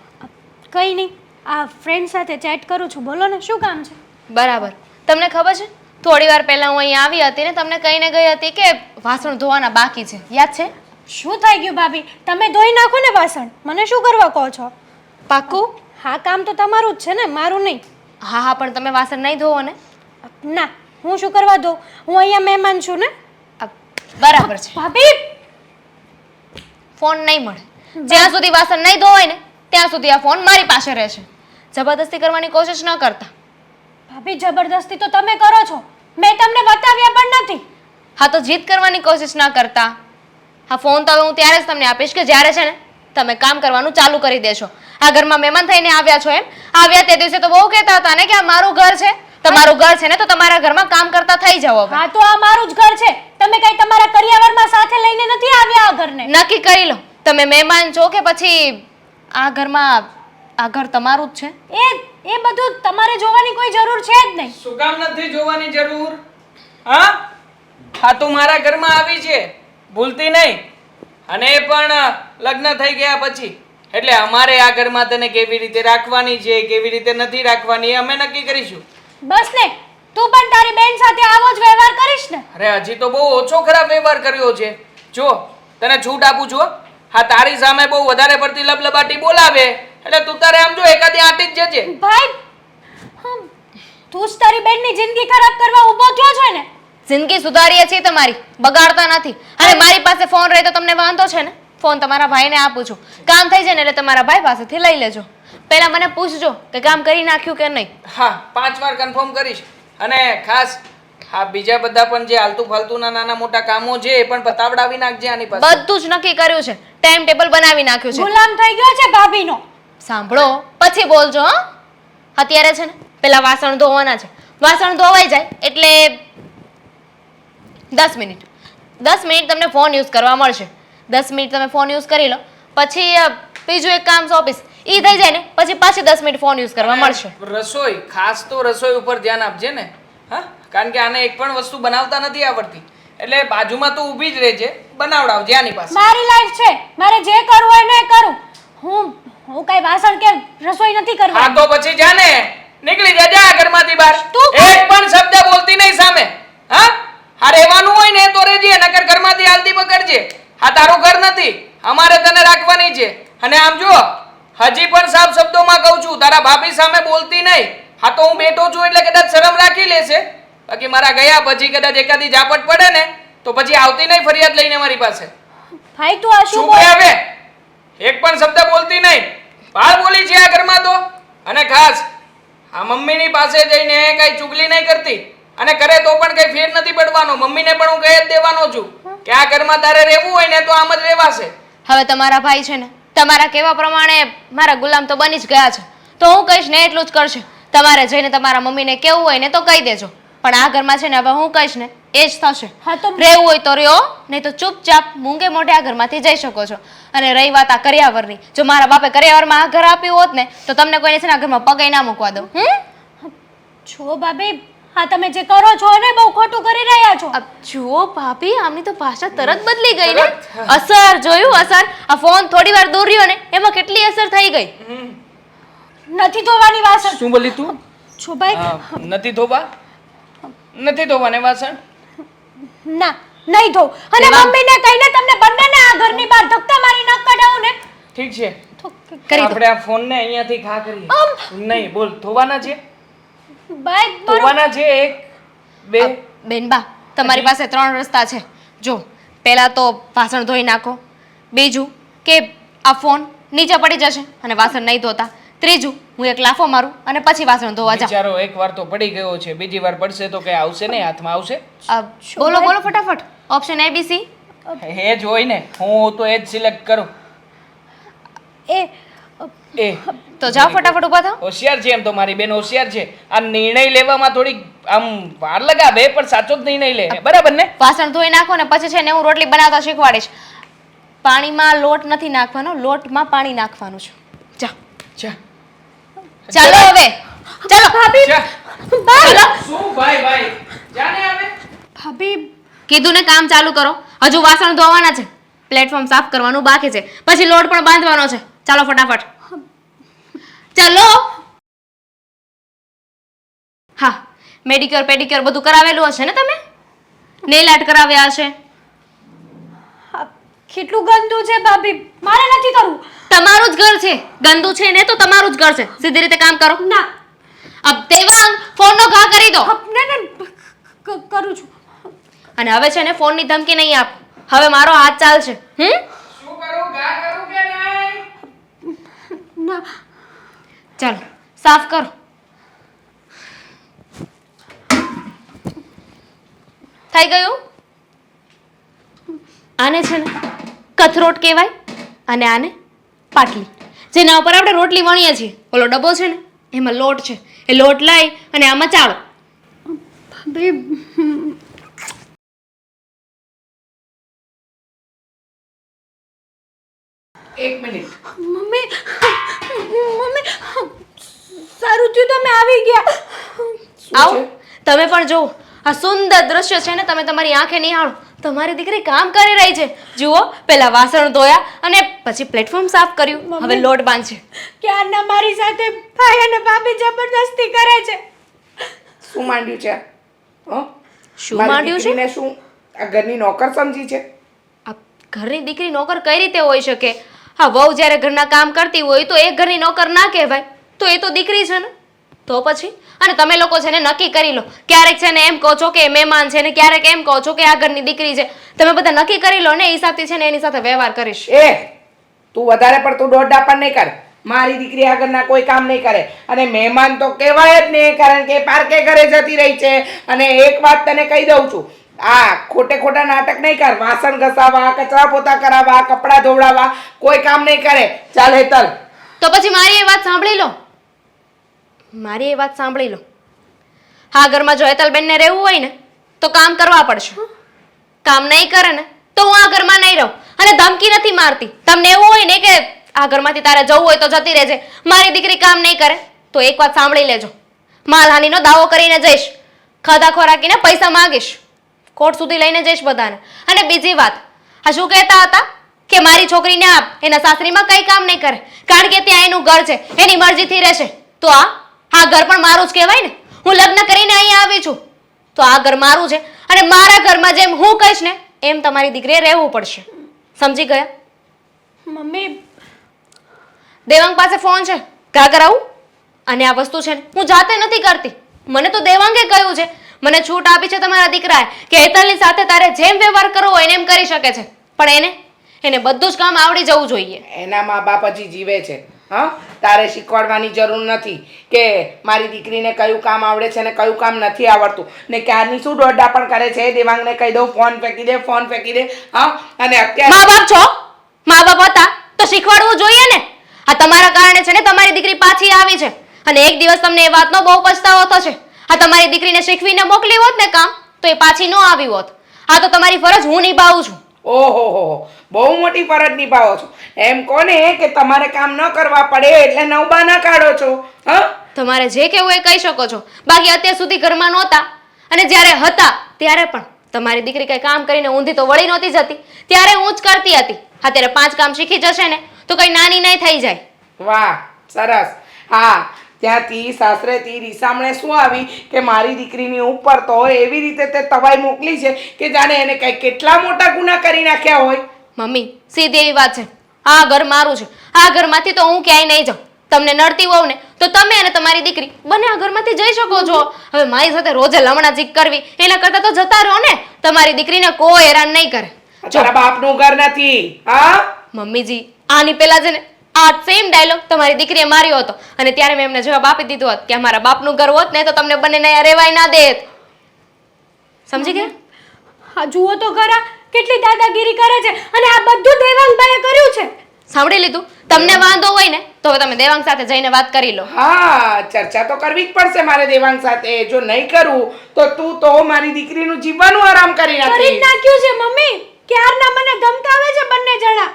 કંઈ નહીં, આ ફ્રેન્ડ સાથે ચેટ કરું છું. બોલો ને, શું કામ છે? બરાબર. તમને ખબર છે થોડી વાર પહેલા હું અહીંયા આવી હતી ને તમને કહીને ગઈ હતી કે વાસણ ધોવાના બાકી છે, યાદ છે? શું થઈ ગયું ભાભી? તમે ધોઈ નાખો ને વાસણ, મને શું કરવા કહો છો? પાક્કું? હા, કામ તો તમારું જ છે ને, મારું નહીં. હા હા, પણ તમે વાસણ નહીં ધોવો ને? ના, હું શું કરવા દઉં? હું અહીંયા મહેમાન છું ને. બરાબર છે. ભાભી, ફોન નહીં મળે જ્યાં સુધી વાસણ નહીં ધોવાય ને ત્યાં સુધી આ ફોન મારી પાસે રહેશે. જબરદસ્તી કરવાની કોશિશ ન કરતા. ભાભી, જબરદસ્તી તો તમે કરો છો, મેં તમને બતાવ્યા પણ નથી. હા તો જીદ કરવાની કોશિશ ન કરતા. હા, ફોન તો હવે હું ત્યારે જ તમને આપીશ કે જ્યારે છે ને તમે કામ કરવાનું ચાલુ કરી દેશો. આ ઘરમાં મહેમાન થઈને આવ્યા છો એમ? આવ્યા તે દિવસે તો બહુ કહેતા હતા ને કે આ મારું ઘર છે. તમારું ઘર છે ને તો તમારા ઘરમાં કામ કરતા થઈ જાવ હવે. હા, તો આ મારું જ ઘર છે. તમે કઈ તમારા કરિયાવરમાં સાથે લઈને નથી આવ્યા આ ઘરને. નક્કી કરી લો તમે મહેમાન છો કે પછી આ ઘરમાં આ ઘર તમારું જ છે. એ બધું તમારે જોવાની કોઈ જરૂર છે જ નહીં. શું કામ નથી જોવાની જરૂર? હા, હા, તું મારા ઘરમાં આવી છે, ભૂલતી નહીં. અને એ પણ લગ્ન થઈ ગયા પછી. એટલે અમારે આ ઘરમાં તને કેવી રીતે રાખવાની છે, કેવી રીતે નથી રાખવાની, એ અમે નક્કી કરીશું. બસ ને, તું પણ તારી બેન સાથે આવો જ વ્યવહાર કરીશ ને. અરે હજી તો બહુ ઓછો ખરાબ વ્યવહાર કર્યો છે. જો તને છૂટ આપું છું. હા, તારી સામે બહુ વધારે પડતી લબલબાટી બોલાવે એટલે તું તારે આમ જો એકાદી આંટી જ જજે. ભાઈ, તું જ તારી બેનની જિંદગી ખરાબ કરવા ઊભો થયો છે ને. જિંદગી સુધારીએ છીએ તમારી, બગાડતા નથી. અને મારી પાસે ફોન રહે તો તમને વાંધો છે ને? ફોન તમારા ભાઈને આપું છું. કામ થઈ જાય ને એટલે તમારા ભાઈ પાસેથી લઈ લેજો. પહેલા મને પૂછજો કે કામ કરી નાખ્યું કે નહીં. હા, 5 વાર કન્ફર્મ કરીશ. અને ખાસ હા, બીજા બધા પણ જે આલતુ ફાલતુના નાના મોટા કામો છે એ પણ પતાવડાવી નાખજે આની પાસે. બધું જ નક્કી કર્યું છે, ટાઈમ ટેબલ બનાવી નાખ્યું છે. ગુલામ થઈ ગયો છે ભાભીનો. સાંભળો પછી બોલજો. હા, અત્યારે છે ને પેલા વાસણ ધોવાના છે. વાસણ ધોવાઈ જાય એટલે 10 મિનિટ 10 મિનિટ તમને ફોન યુઝ કરવા મળશે. 10 મિનિટ તમે ફોન યુઝ કરી લો, પછી બીજું એક કામ સોંપીશ, ઈ થઈ જાય ને પછી પાછી 10 મિનિટ ફોન યુઝ કરવા મળશે. રસોઈ, ખાસ તો રસોઈ ઉપર ધ્યાન આપજે ને. હા, કારણ કે આને એક પણ વસ્તુ બનાવતા નથી આવડતી. એટલે બાજુમાં તું ઊભી જ રહેજે, બનાવડાવજે આની પાસે. મારી લાઈફ છે, મારે જે કરવું હોય ને એ કરું. હું કઈ વાસણ કે રસોઈ નથી કરવી. હા, તો પછી જા ને, નીકળી જા, જા ઘરમાંથી બહાર. તું એક પણ શબ્દ બોલતી નહીં સામે. હા, હા, રહેવાનું હોય ને તો રહેજે, નકર ઘરમાંથી હાલતી પકડજે. આ તારું ઘર નથી, અમારે તને રાખવાની છે. અને આમ જો હજી પણ સાફ શબ્દોમાં કહું છું, તારા ભાભી સામે બોલતી નહીં. હા, તો હું બેઠો છું એટલે કદાચ શરમ રાખી લેશે, બાકી મારા ગયા પછી કદાચ એકાદી ઝાપટ પડે ને તો પછી આવતી નહીં ફરિયાદ લઈને મારી પાસે. ભાઈ, તું આ શું શું બોલ? હવે એક પણ શબ્દ બોલતી નહીં, બહાર બોલી છે આ ઘરમાં તો. અને ખાસ આ મમ્મીની પાસે જઈને કઈ ચુગલી નહીં કરતી, અને કરે તો પણ કઈ ફેર નથી પડવાનો. મમ્મીને પણ હું કહી જ દેવાનો છું કે આ ઘરમાં તારે રહેવું હોય ને તો આમ જ રહેવાશે. હવે તમારા ભાઈ છે ને તમારા કહેવા પ્રમાણે મારા ગુલામ તો બની જ ગયા છે, તો હું કહીશ ને એટલું જ કરશે. તમારે જઈને તમારા મમ્મીને કેવું હોય ને તો કહી દેજો, પણ આ ઘરમાં છે ને હવે હું કહીશ ને એ જ થશે. હા, તો રહેવું હોય તો રહ્યો, નહીં તો ચૂપચાપ મૂંગે મોઢે આ ઘરમાંથી જઈ શકો છો. અને રહી વાત આ કરિયાવરની, જો મારા બાપે કરિયાવરમાં આ ઘર આપ્યું હોત ને તો તમને કોઈને છે ને આ ઘરમાં પગે ના મૂકવા દઉં. છો ભાભી, હા તમે જે કરો છો ને બહુ ખોટું કરી રહ્યા છો. જુઓ ભાભી, આમની તો ભાષા તરત બદલી ગઈ ને. અસર જોયું? અસર આ ફોન થોડી વાર દૂર રહ્યો ને એમાં કેટલી અસર થઈ ગઈ. નથી ધોવાની વાસણ. શું બોલી તું? છો ભાઈ, નથી ધોવા? નથી ધોવાને વાસણ? ના, નહીં ધોઉં. અને દેવાંગ. મમ્મીને કહીને તમને બંનેને આ ઘરની બહાર ધક્કા મારી ન કઢાવું ને. ઠીક છે, કરી દો. આપણે આ ફોનને અહીંયાથી ઘા કરીએ. નહીં બોલ, ધોવાના છે? ભાઈ, મારું ધોવાના છે? 1 2 બેનબા, તમારી પાસે 3 રસ્તા છે. જો પહેલા તો વાસણ ધોઈ નાખો, બીજું કે આ ફોન નીચે પડી જશે અને વાસણ નહીં ધોતા, ત્રીજું હું એક લાફો મારું અને પછી વાસણ ધોવા જાઉં. બિચારો એકવાર તો પડી ગયો છે, બીજી વાર પડશે તો કઈ આવશે નહીં, હાથમાં આવશે? બોલો બોલો ફટાફટ. Option A B C. એ જ હોય ને, હું તો એ જ સિલેક્ટ કરું. એ એ તો જાઓ ફટાફટ ઊભા થાઓ. હોશિયાર છે એમ તો મારી બેન, હોશિયાર છે. આ નિર્ણય લેવામાં થોડી આમ વાર લગાવે પણ સાચો જ નહીં લે બરાબર ને? વાસણ ધોઈ નાખો ને પછી છે ને હું રોટલી બનાવતા શીખવાડીશ. પાણીમાં લોટ નથી નાખવાનો, લોટમાં પાણી નાખવાનું છે. જા જા ચાલો હવે ચાલો ભાભી જા. ચાલો શું ભાઈ જાને આવે. ભાભી કીધું ને કામ ચાલુ કરો. હજુ વાસણ ધોવાના છે, પ્લેટફોર્મ સાફ કરવાનું બાકી છે, પછી લોટ પણ બાંધવાનો છે. ચાલો ફટાફટ ચાલો. હા મેડિક્યોર પેડિક્યોર બધું કરાવેલું હશે ને તમે? નેલ આર્ટ કરાવ્યા હશે? આ કેટલું ગંદુ છે ભાભી, મારે નથી કરવું. તમારું જ ઘર છે, ગંદુ છે ને તો તમારું જ ઘર છે. સીધી રીતે કામ કરો. ના અબ દેવાંગ ફોનનો ઘા કરી દો. કરું છું. અને હવે છે ને ફોનની ધમકી નહીં આપ. હવે મારો હાથ ચાલશે. શું કરું ગા કરું કે નહીં? ના ચાલો સાફ કરો. થઈ ગયું? આને છે ને કથરોટ કહેવાય અને આને પાટલી, જેના ઉપર આપણે રોટલી વણીએ છીએ. ઓલો ડબ્બો છે ને એમાં લોટ છે, એ લોટ લઈ અને આમાં ચાળો. ભાભી એક મિનિટ. મમ્મી મમ્મી સારું થયું તમે આવી ગયા. આવો તમે પણ જુઓ આ સુંદર દ્રશ્ય છે ને, તમે તમારી આંખે નિહાળો. તમારી દીકરી કામ કરી રહી છે. જુઓ, પહેલા વાસણ ધોયા અને પછી પ્લેટફોર્મ સાફ કર્યું, હવે લોટ બાંધશે. ક્યારના મારી સાથે ભાઈ અને ભાભી જબરદસ્તી કરે છે. શું માંડ્યું છે? હં? શું મારી માંડ્યું છે? દીકરીને શું આ ઘરની નોકર સમજી છે? આ ઘરની દીકરી નોકર કઈ રીતે હોઈ શકે? હા, વહુ જ્યારે ઘરના કામ કરતી હોય તો એ ઘરની નોકર ના કહેવાય. તો એ તો દીકરી છે ને. તો પછી અને તમે લોકો છે ને નક્કી કરી લો. ક્યારેક છે ને એમ કહો છો કે મહેમાન છે ને ક્યારેક એમ કહો છો કે આ ઘરની દીકરી છે. તમે બધા નક્કી કરી લો ને, એ હિસાબથી છે ને એની સાથે વ્યવહાર કરીશ. એ તું વધારે પડતું દોડડા પણ નહીં કર. મારી દીકરી આ ઘરના કોઈ કામ નહીં કરે અને મહેમાન તો કહેવાય જ નહીં, કારણ કે પાર્કે ઘરે જતી રહી છે. અને એક વાત તને કહી દઉં છું, આ ખોટે ખોટા નાટક નહીં કર. વાસણ ઘસાવા, કચરા પોતા કરાવવા, કપડાં ધોવડાવવા કોઈ કામ નહીં કરે. ચાલ હેતલ. તો પછી મારી એ વાત સાંભળી લો. મારી એ વાત સાંભળી લો. હા, ઘરમાં જો હેતલબેનને રહેવું હોય ને તો કામ કરવા પડશે. કામ નહીં કરે ને તો હું આ ઘરમાં નહીં રહું. અને ધમકી નથી મારતી. તમને એવું હોય ને કે આ ઘરમાંથી તારે જવું હોય તો જતી રહેજે, મારી દીકરી કામ નહીં કરે, તો એક વાત સાંભળી લેજો. માલહાનીનો દાવો કરીને જઈશ, ખાધા ખોરાકીને પૈસા માંગીશ, કોર્ટ સુધી લઈને જઈશ બધાને. અને બીજી વાત, આ શું કહેતા હતા કે મારી છોકરીને આપ એના સાસરીમાં કઈ કામ નહીં કરે, કારણ કે ત્યાં એનું ઘર છે, એની મરજીથી રહેશે. તો આ ઘર પણ મારું જ કહેવાય ને. હું લગ્ન કરીને અહીંયા આવી છું તો આ ઘર મારું છે અને મારા ઘરમાં જેમ હું કહીશ ને એમ તમારી દીકરીએ રહેવું પડશે. સમજી ગયા? મમ્મી દેવાંગ પાસે ફોન છે, ઘા કરાવું. અને આ વસ્તુ છે ને હું જાતે નથી કરતી, મને તો દેવાંગે કહ્યું છે. મને છૂટ આપી છે તમારા દીકરાએ કે હેતલની સાથે તારે જેમ વ્યવહાર કરવો હોય એમ કરી શકે છે, પણ એને બધું જ કામ આવડી જવું જોઈએ. એના મા બાપ હજી જીવે છે. હા, તારે શીખવાડવાની જરૂર નથી કે મારી દીકરીને કયું કામ આવડે છે ને કયું કામ નથી આવડતું. ને ક્યારની શું દોડડા પણ કરે છે. દેવાંગને કહી દઉં ફોન ફેંકી દે, ફોન ફેંકી દે. હા, અને અત્યારે મા બાપ છો, મા બાપ હતા તો શીખવાડવું જોઈએ ને. આ તમારા કારણે છે ને તમારી દીકરી પાછી આવી છે અને એક દિવસ તમને એ વાતનો બહુ પછતાવો થશે. આ તમારી દીકરીને શીખવીને મોકલી હોત ને કામ તો એ પાછી ન આવી હોત. આ તો તમારી ફરજ હું નિભાવું છું. ઓહો, બહુ મોટી ફરજ નિભાવો છો. એમ કોને કે તમારે કામ ન કરવા પડે એટલે નવબા ના કાઢો છો. હા, તમારે જે કહેવું એ કહી શકો છો. બાકી અત્યાર સુધી ઘરમાં નહોતા અને જ્યારે હતા ત્યારે પણ તમારી દીકરી કઈ કામ કરીને ઊંધી તો વળી નહોતી જતી, ત્યારે હું જ કરતી હતી. અત્યારે 5 કામ શીખી જશે ને તો કઈ નાની નહીં થઈ જાય. વાહ, સરસ. હા, ત્યાંથી સાસરેથી રીસામણે શું આવી કે મારી દીકરીની ઉપર તો એવી રીતે તે તવાઈ મોકલી છે કે જાણે એને કઈ કેટલા મોટા ગુના કરી નાખ્યા હોય. મમ્મી સીધી એવી વાત છે, આ ઘર મારું છે. આ ઘરમાંથી તો હું ક્યાંય નહીં જાઉં. તમને નડતી હોવ ને તો તમે અને તમારી દીકરી બંને આ ઘરમાંથી જઈ શકો છો. હવે મારી સાથે રોજે લમણાઝીક કરવી એના કરતા તો જતા રહો ને. તમારી દીકરીને કોઈ હેરાન નહીં કરે. તારા બાપનું ઘર નથી. હા, મમ્મીજી આની પહેલા છે ને આ સેમ ડાયલોગ તમારી દીકરીએ માર્યો હતો અને ત્યારે મેં એમને જવાબ આપી દીધો હોત કે અમારા બાપનું ઘર હોત ને તો તમને બંનેને અહીંયા રહેવાય ના દેત. સમજી ગયા? હા જુઓ તો ખરા કેટલી દાદાગીરી કરે છે અને આ બધું દેવાંગભાઈએ કર્યું છે. સાંભળી લીધું? તમને વાંધો હોય ને તો હવે તમે દેવાંગ સાથે જઈને વાત કરી લો. હા, ચર્ચા તો કરવી જ પડશે મારે દેવાંગ સાથે. જો નહીં કરું તો તું તો મારી દીકરીનું જીવવાનું આરામ કરી કરી નાખી. નાખ્યું છે મમ્મી. ક્યારના મને ધમકાવે છે બંને જણા.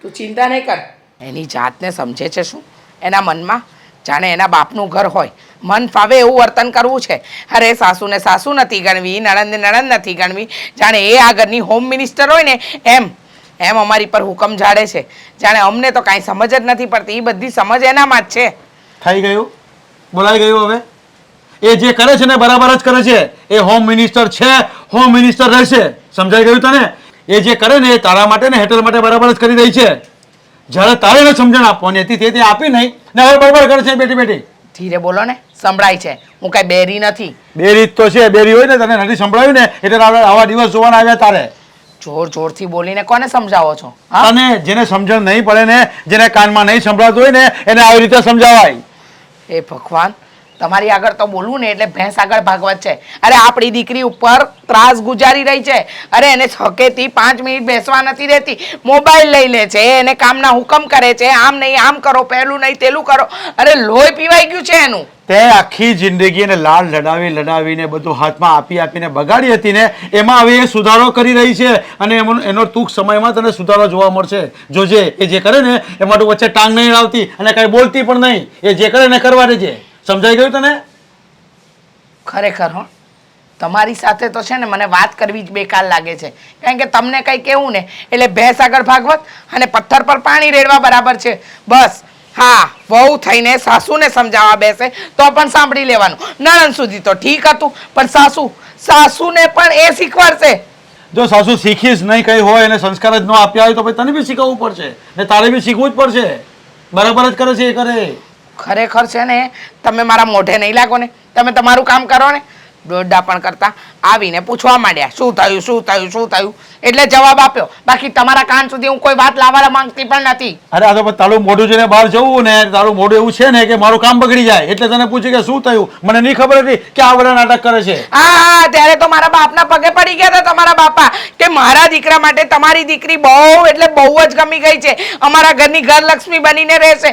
તું ચિંતા નહીં કર. એની જાતને સમજે છે શું? એના મનમાં જાણે એના બાપનું ઘર હોય. મન ફાવે એવું વર્તન કરવું છે. અરે સાસુને સાસુ નથી ગણવી, નણંદને નણંદ નથી ગણવી. જાણે એ આ ઘરની હોમ મિનિસ્ટર હોય ને એમ અમારી પર હુકમ ઝાડે છે. જાણે અમને તો કાંઈ સમજ જ નથી પડતી. એ બધી સમજ એનામાં જ છે. થઈ ગયું, બોલાઈ ગયું. હવે એ જે કરે છે ને બરાબર જ કરે છે. એ હોમ મિનિસ્ટર છે, હોમ મિનિસ્ટર રહેશે. સમજાઈ ગયું તને? એ જે કરે ને એ તારા માટે ને હેટલ માટે બરાબર જ કરી રહી છે. જ્યારે તારે એને સમજણ આપવાની હતી તે આપી નહીં ને હવે બરાબર કરે છે બેટી બેટી. ધીરે બોલો ને, સંભળાય છે. હું કાંઈ બેરી નથી. બેરી જ તો છે. બેરી હોય ને તને નથી સંભળાયું ને એટલે આવા દિવસ જોવાના આવ્યા તારે. જોર જોરથી બોલીને કોને સમજાવો છો? હા, અને જેને સમજણ નહીં પડે ને, જેને કાનમાં નહીં સંભળાતું હોય ને એને આવી રીતે સમજાવાય. એ ભગવાન, તમારી આગળ તો બોલવું ને એટલે ભેંસ આગળ ભાગવત છે. અરે આપણી દીકરી ઉપર ત્રાસ ગુજારી રહી છે. અરે એને હકેથી 5 મિનિટ બેસવા નથી દેતી. મોબાઈલ લઈ લે છે, એને કામના હુકમ કરે છે. આમ નહીં આમ કરો, પહેલું નહીં તેલું કરો. અરે લોહી પીવાઈ ગયું છે એનું. તે આખી જિંદગી એને લાડ લડાવીને બધું હાથમાં આપીને બગાડી હતી ને એમાં હવે એ સુધારો કરી રહી છે અને એનો ટૂંક સમયમાં તને સુધારો જોવા મળશે. જોજે, એ જે કરે ને એમાં તું વચ્ચે ટાંગ નહીં લાવતી અને કાંઈ બોલતી પણ નહીં. એ જે કરે ને કરવા દેજે. સમજાઈ ગયું તને? ખરેખર હો, તમારી સાથે તો છે ને મને વાત કરવી જ બેકાર લાગે છે. કારણ કે તમને કંઈ કહેવું ને એટલે ભેંસ આગળ ભાગવત અને પથ્થર પર પાણી રેડવા બરાબર છે. બસ હા, વહુ થઈને સાસુને સમજાવવા બેસે તો પણ સાંભળી લેવાનું. નણંદ સુધી તો ઠીક હતું, પણ સાસુને પણ એ શીખવાડશે. જો સાસુ શીખીશ નહીં કઈ હોય અને સંસ્કાર જ ન આપ્યા હોય તો પછી તને બી શીખવવું પડશે ને તારે બી શીખવું જ પડશે. બરાબર જ કરે છે એ કરે. ખરેખર છે ને તમે મારા મોઢે નહીં લાગો ને. તમે તમારું કામ કરો ને. દોડા પણ કરતા આવીને પૂછવા માંડ્યા શું થયું શું થયું શું થયું એટલે જવાબ આપ્યો. બાકી તમારા કાન સુધી હું કોઈ વાત લાવવા માંગતી પણ નથી. અરે આ તો તારું મોઢું જોઈને બહાર જવું ને તારું મોઢું એવું છે ને કે મારું કામ બગડી જાય એટલે તને પૂછ્યું કે શું થયું. મને નહીં ખબર હતી કે આ બધા નાટક કરે છે. હા, ત્યારે તો મારા બાપના પગે પડી ગયા હતા તમારા બાપા કે મારા દીકરા માટે તમારી દીકરી બહુ એટલે બહુ જ ગમી ગઈ છે. અમારા ઘરની ઘરલક્ષ્મી બનીને રહેશે.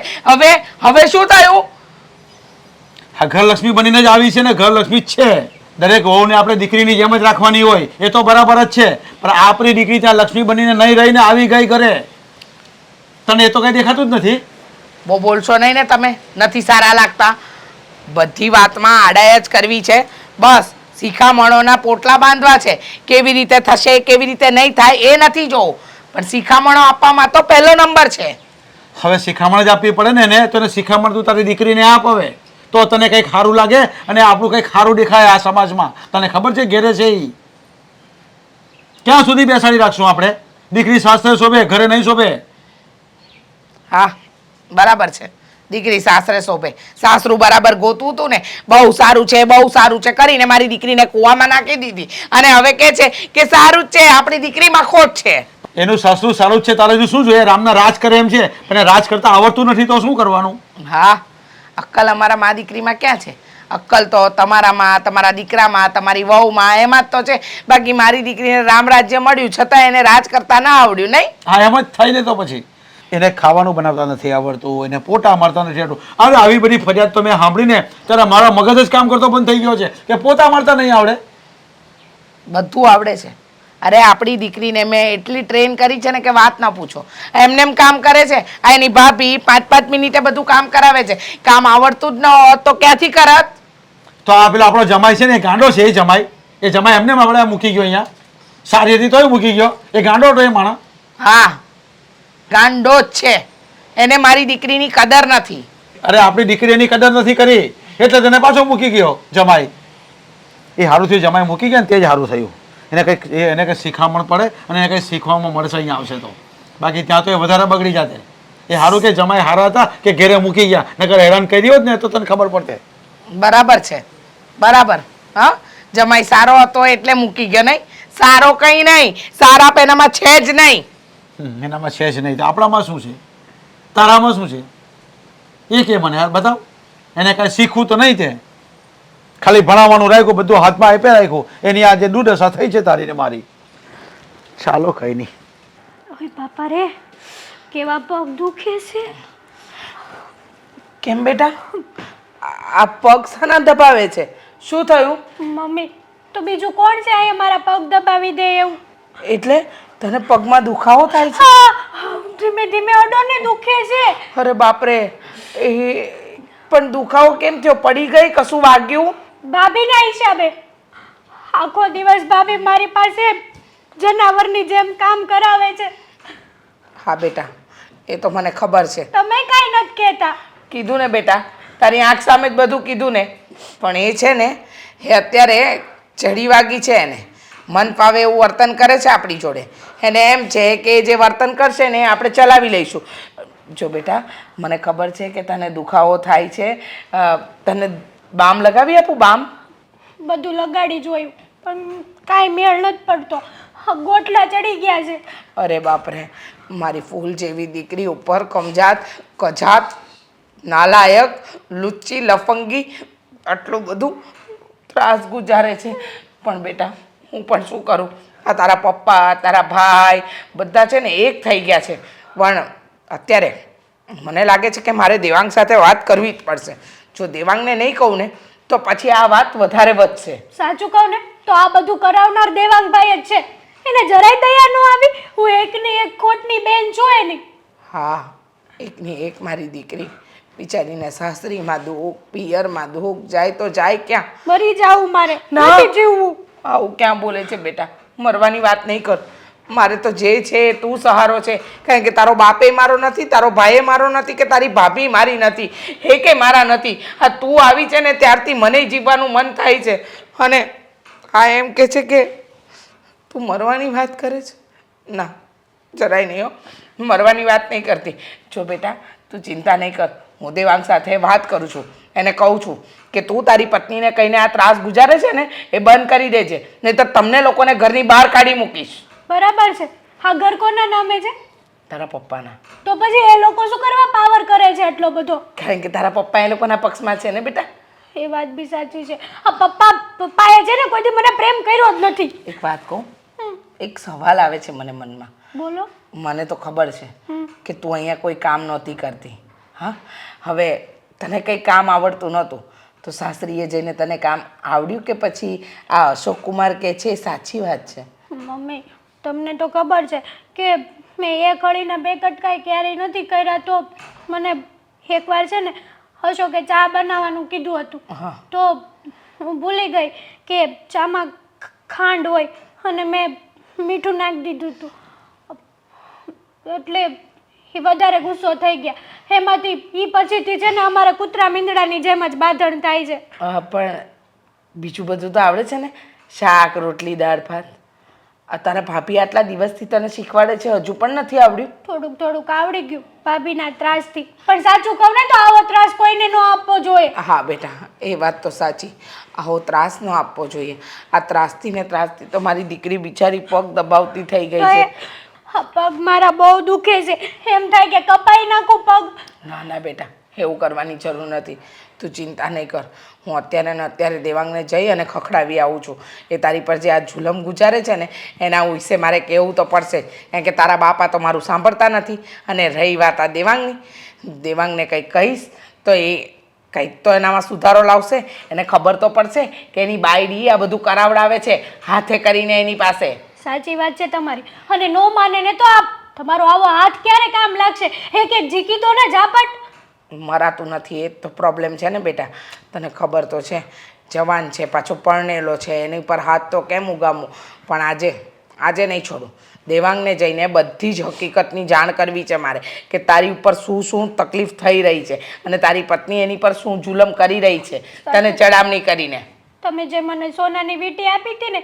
હવે શું થયું? આ ઘરલક્ષ્મી બનીને જ આવી છે ને, ઘરલક્ષ્મી જ છે. દરેક વહુને આપણે દીકરીની જેમ જ રાખવાની હોય એ તો બરાબર જ છે. પણ આપણી દીકરી ત્યાં લક્ષ્મી બનીને નહીં રહીને આવી ગઈ ઘરે. તને એ તો કઈ દેખાતું જ નથી. બહુ બોલશો નહીં ને તમે, નથી સારા લાગતા. બધી વાતમાં આડાય જ કરવી છે. બસ શિખામણોના પોટલા બાંધવા છે. કેવી રીતે થશે કેવી રીતે નહીં થાય એ નથી જોવું, પણ શિખામણો આપવામાં તો પહેલો નંબર છે. હવે શિખામણ જ આપવી પડે ને તો એને શિખામણ તું તારી દીકરીને આપ. હવે તો તને કંઈક સારું લાગે અને આપણું કંઈક સારું દેખાય આ સમાજમાં. તને ખબર છે ઘેરે છે એ ક્યાં સુધી બેસાડી રાખશું આપણે? દીકરી સાસરે શોભે, ઘરે નહીં શોભે. હા, બરાબર છે. દીકરી સાસરે શોભે. સાસરું બરાબર ગોતવું હતું ને, બહુ સારું છે બહુ સારું છે કરીને મારી દીકરીને કૂવામાં નાખી દીધી અને હવે કહે છે કે સારું જ છે, આપણી દીકરીમાં ખોટ છે. એનું સાસરું સારું જ છે, તારે શું જોઈએ? રામના રાજ કરે એમ છે પણ રાજ કરતા આવડતું નથી તો શું કરવાનું? હા, અક્કલ અમારા મા દીકરીમાં ક્યાં છે? અક્કલ તો તમારામાં, તમારા દીકરામાં, તમારી વહુમાં, એમાં જ તો છે. બાકી મારી દીકરીને રામ રાજ્ય મળ્યું છતાં એને રાજ કરતા ના આવડ્યું નહીં. હા, એમ જ થઈ ને. તો પછી એને ખાવાનું બનાવતા નથી આવડતું, એને પોતા મારતા નથી આવડતું. હવે આવી બધી ફરિયાદ તો મેં સાંભળીને ત્યારે મારા મગજ જ કામ કરતો બંધ થઈ ગયો છે કે પોતા મારતા નહીં આવડે. બધું આવડે છે. અરે આપણી દીકરીને મેં એટલી ટ્રેન કરી છે ને કે વાત ના પૂછો. એમને એમ કામ કરે છે. આ એની ભાભી 5-5 મિનિટે બધું કામ કરાવે છે. કામ આવડતું જ ન હોત તો ક્યાંથી કરત? તો આ પેલો આપણો જમાઈ છે ને, એ ગાંડો છે. એ જમાઈ એમને આપણે મૂકી ગયો અહીંયા. સારી હતી તોય મૂકી ગયો. એ ગાંડો હતો એ માણસ. હા, ગાંડો જ છે. એને મારી દીકરીની કદર નથી. અરે આપણી દીકરી એની કદર નથી કરી એટલે તેને પાછો મૂકી ગયો જમાઈ. એ સારું થયું જમાઈ મૂકી ગયા ને તે જ સારું થયું. એને કંઈક શીખામણ પડે અને એને કંઈક શીખવામાં મળશે અહીંયા આવશે તો. બાકી ત્યાં તો એ વધારે બગડી જાતે. એ સારું કે જમાઈ હારા હતા કે ઘેરે મૂકી ગયા, નકર હેરાન કરી હોત ને તો તને ખબર પડતે. બરાબર છે, બરાબર. હા, જમાઈ સારો હતો એટલે મૂકી ગયો નહીં. સારો કંઈ નહીં, સારા પેનામાં છે જ નહીં. એનામાં છે જ નહીં. આપણામાં શું છે? તારામાં શું છે? એ કે મને યાર બતાવ. એને કાંઈ શીખવું તો નહીં. તે ખાલી ભણાવવાનું રાખ્યું, બધું હાથમાં આપે રાખ્યું. એની આ જે દુર્દશા થઈ છે તારી ને મારી. ચાલો કઈ નહીં. ઓય બાપા રે, કેવા પગ દુખે છે. કેમ બેટા આ પગ શાના દબાવે છે? શું થયું? મમ્મી તો બીજું કોણ છે અહીંયા મારા પગ દબાવી દે એવું? એટલે તને પગમાં દુખાવો થાય છે? હા, ધીમે ધીમે અડો ને દુખે છે. અરે બાપરે, એ પણ દુખાવો કેમ થયો? પડી ગઈ? કશું વાગ્યું? ભાભીના હિસાબે આખો દિવસ ભાભી મારી પાસે જનાવરની જેમ કામ કરાવે છે. હા બેટા, એ તો મને ખબર છે. તમે કાંઈ નથી કહેતા. કીધું ને બેટા, તારી આંખ સામે જ બધું કીધું ને. પણ એ છે ને, એ અત્યારે ચડી વાગી છે એને. મન ફાવે એવું વર્તન કરે છે આપણી જોડે. એને એમ છે કે જે વર્તન કરશે ને એ આપણે ચલાવી લઈશું. જો બેટા, મને ખબર છે કે તને દુખાવો થાય છે. તને બામ લગાવી આપું? બામ બધું લગાડી જોયું પણ કાંઈ મેળ નથી પડતો. ગોટલા ચડી ગયા છે. અરે બાપરે, મારી ફૂલ જેવી દીકરી ઉપર કમજાત, કજાત, નાલાયક, લુચ્ચી, લફંગી આટલું બધું ત્રાસ ગુજારે છે. પણ બેટા, હું પણ શું કરું? આ તારા પપ્પા, તારા ભાઈ બધા છે ને એક થઈ ગયા છે. પણ અત્યારે મને લાગે છે કે મારે દેવાંગ સાથે વાત કરવી જ પડશે. જો દેવાંગને નહીં કહું ને તો પછી આ વાત વધારે વધશે. સાચું કહું ને તો આ બધું કરાવનાર દેવાંગભાઈ જ છે. એને જરાય દયા ન આવી. હું એકની એક ખોટની બેન છું એની. હા, એકની એક મારી દીકરી બિચારીને સાસરીમાં દુઃખ, પિયરમાં દુઃખ, જાય તો જાય ક્યાં? મરી જાવું મારે, ના. નથી જીવવું. આવું ક્યાં બોલે છે બેટા? મરવાની વાત નહીં કર. મારે તો જે છે એ તું સહારો છે. કારણ કે તારો બાપે મારો નથી, તારો ભાઈએ મારો નથી, કે તારી ભાભી મારી નથી, એ કે મારા નથી. આ તું આવી છે ને ત્યારથી મને જીવવાનું મન થાય છે. અને આ એમ કે છે કે તું મરવાની વાત કરે છે? ના, જરાય નહીં હો, મરવાની વાત નહીં કરતી. જો બેટા, તું ચિંતા નહીં કર. હું દેવાંગ સાથે વાત કરું છું. એને કહું છું કે તું તારી પત્નીને કહીને આ ત્રાસ ગુજારે છે ને એ બંધ કરી દેજે, નહીં તો તમને લોકોને ઘરની બહાર કાઢી મૂકીશ. બરાબર છે. હા, ઘર કોના નામે છે? તારા પપ્પાના. તો પછી એ લોકો શું કરવા પાવર કરે છે એટલો બધો? કારણ કે તારા પપ્પા એ લોકોના પક્ષમાં છે ને બેટા. એ વાત બી સાચી છે. આ પપ્પાએ છે ને કોઈ દી મને પ્રેમ કર્યો જ નથી. એક વાત કહું, એક સવાલ આવે છે મને મનમાં. બોલો. મને તો ખબર છે કે તું અહીંયા કોઈ કામ નહોતી કરતી. હા, હવે તને કંઈ કામ આવડતું નહોતું તો સાસરીએ જઈને તને કામ આવડ્યું કે પછી આ અશોક કુમાર કે છે એ સાચી વાત છે? મમ્મી, તમને તો ખબર છે કે મેં એક અડીના બે કટકાઈ ક્યારેય નથી કર્યા. તો મને એકવાર છે ને અશોકે ચા બનાવવાનું કીધું હતું. હા. તો હું ભૂલી ગઈ કે ચામાં ખાંડ હોય અને મેં મીઠું નાખી દીધું હતું. એટલે એ વધારે ગુસ્સો થઈ ગયા. એમાંથી એ પછીથી છે ને અમારા કૂતરા મીંદડાની જેમ જ બાંધણ થાય છે. પણ બીજું બધું તો આવડે છે ને? શાક, રોટલી, દાળ, ભાત. આ તારા ભાભી આટલા દિવસથી તને શીખવાડે છે, હજુ પણ નથી આવડ્યું? થોડુંક થોડુંક આવડી ગયું ભાભીના ત્રાસથી. પણ સાચું કહું ને તો આવો ત્રાસ કોઈને ન આપવો જોઈએ. હા બેટા, એ વાત તો સાચી. આવો ત્રાસ ન આપવો જોઈએ. આ ત્રાસથી ને ત્રાસથી તો મારી દીકરી બિચારી પગ દબાવતી થઈ ગઈ છે. પગ મારા બહુ દુખે છે. એમ થાય કે કપાઈ નાખું પગ. ના ના બેટા, એવું કરવાની જરૂર નથી. તું ચિંતા નહીં કર. હું અત્યારે ને અત્યારે દેવાંગને જઈ અને ખખડાવી આવું છું. એ તારી પર જે આ જુલમ ગુજારે છે ને એના વિશે મારે કહેવું તો પડશે. કારણ કે તારા બાપા તો મારું સાંભળતા નથી. અને રહી વાત આ દેવાંગની, દેવાંગને કંઈક કહીશ તો એ કંઈક તો એનામાં સુધારો લાવશે. એને ખબર તો પડશે કે એની બાયડી આ બધું કરાવડાવે છે હાથે કરીને એની પાસે. સાચી વાત છે તમારી. અને નો માને ને તો આ તમારો આવો હાથ ક્યારે કામ લાગશે? એક એક જીકી દો ને ઝાપટ. મરાતું નથી એ તો પ્રોબ્લેમ છે ને બેટા. તને ખબર તો છે, જવાન છે, પાછો પરણેલો છે, એની પર હાથ તો કેમ ઉગામું? પણ આજે નહીં છોડું. દેવાંગને જઈને બધી જ હકીકતની જાણ કરવી છે મારે કે તારી ઉપર શું શું તકલીફ થઈ રહી છે અને તારી પત્ની એની પર શું જુલમ કરી રહી છે તને ચડામણી કરીને. તમે જે મને સોનાની વીંટી આપી હતી ને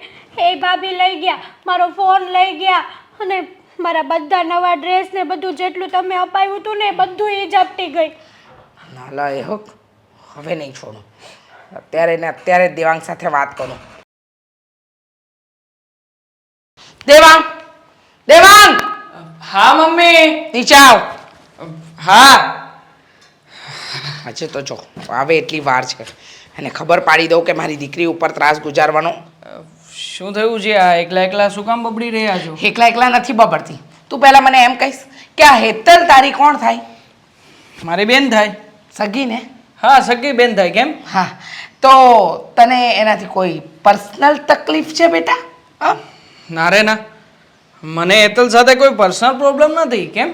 એ ભાભી લઈ ગયા. મારો ફોન લઈ ગયા અને મારા બધા નવા ડ્રેસ ને બધું જેટલું તમે અપાવ્યું હતું ને એ બધું એ ઝપટી ગઈ. નાલાયક, હવે નહીં છોડું. અત્યારે ને અત્યારે દેવાંગ સાથે વાત કરું. દેવાંગ, દેવાંગ! હા મમ્મી. નીચે આવ. હા. આજે તો જો આવે એટલી વાર છે અને ખબર પાડી દઉં કે મારી દીકરી ઉપર ત્રાસ ગુજારવાનો. શું થયું છે? આ એકલા એકલા શું કામ બબડી રહ્યા છો? એકલા એકલા નથી બબડતી. તું પહેલા મને એમ કહીશ કે આ હેતલ તારી કોણ થાય? મારી બેન થાય. સગી ને? હા સગી બેન થાય. કેમ? હા, તો તને એનાથી કોઈ પર્સનલ તકલીફ છે બેટા? હા, ના રે ના, મને હેતલ સાથે કોઈ પર્સનલ પ્રોબ્લેમ નથી. કેમ?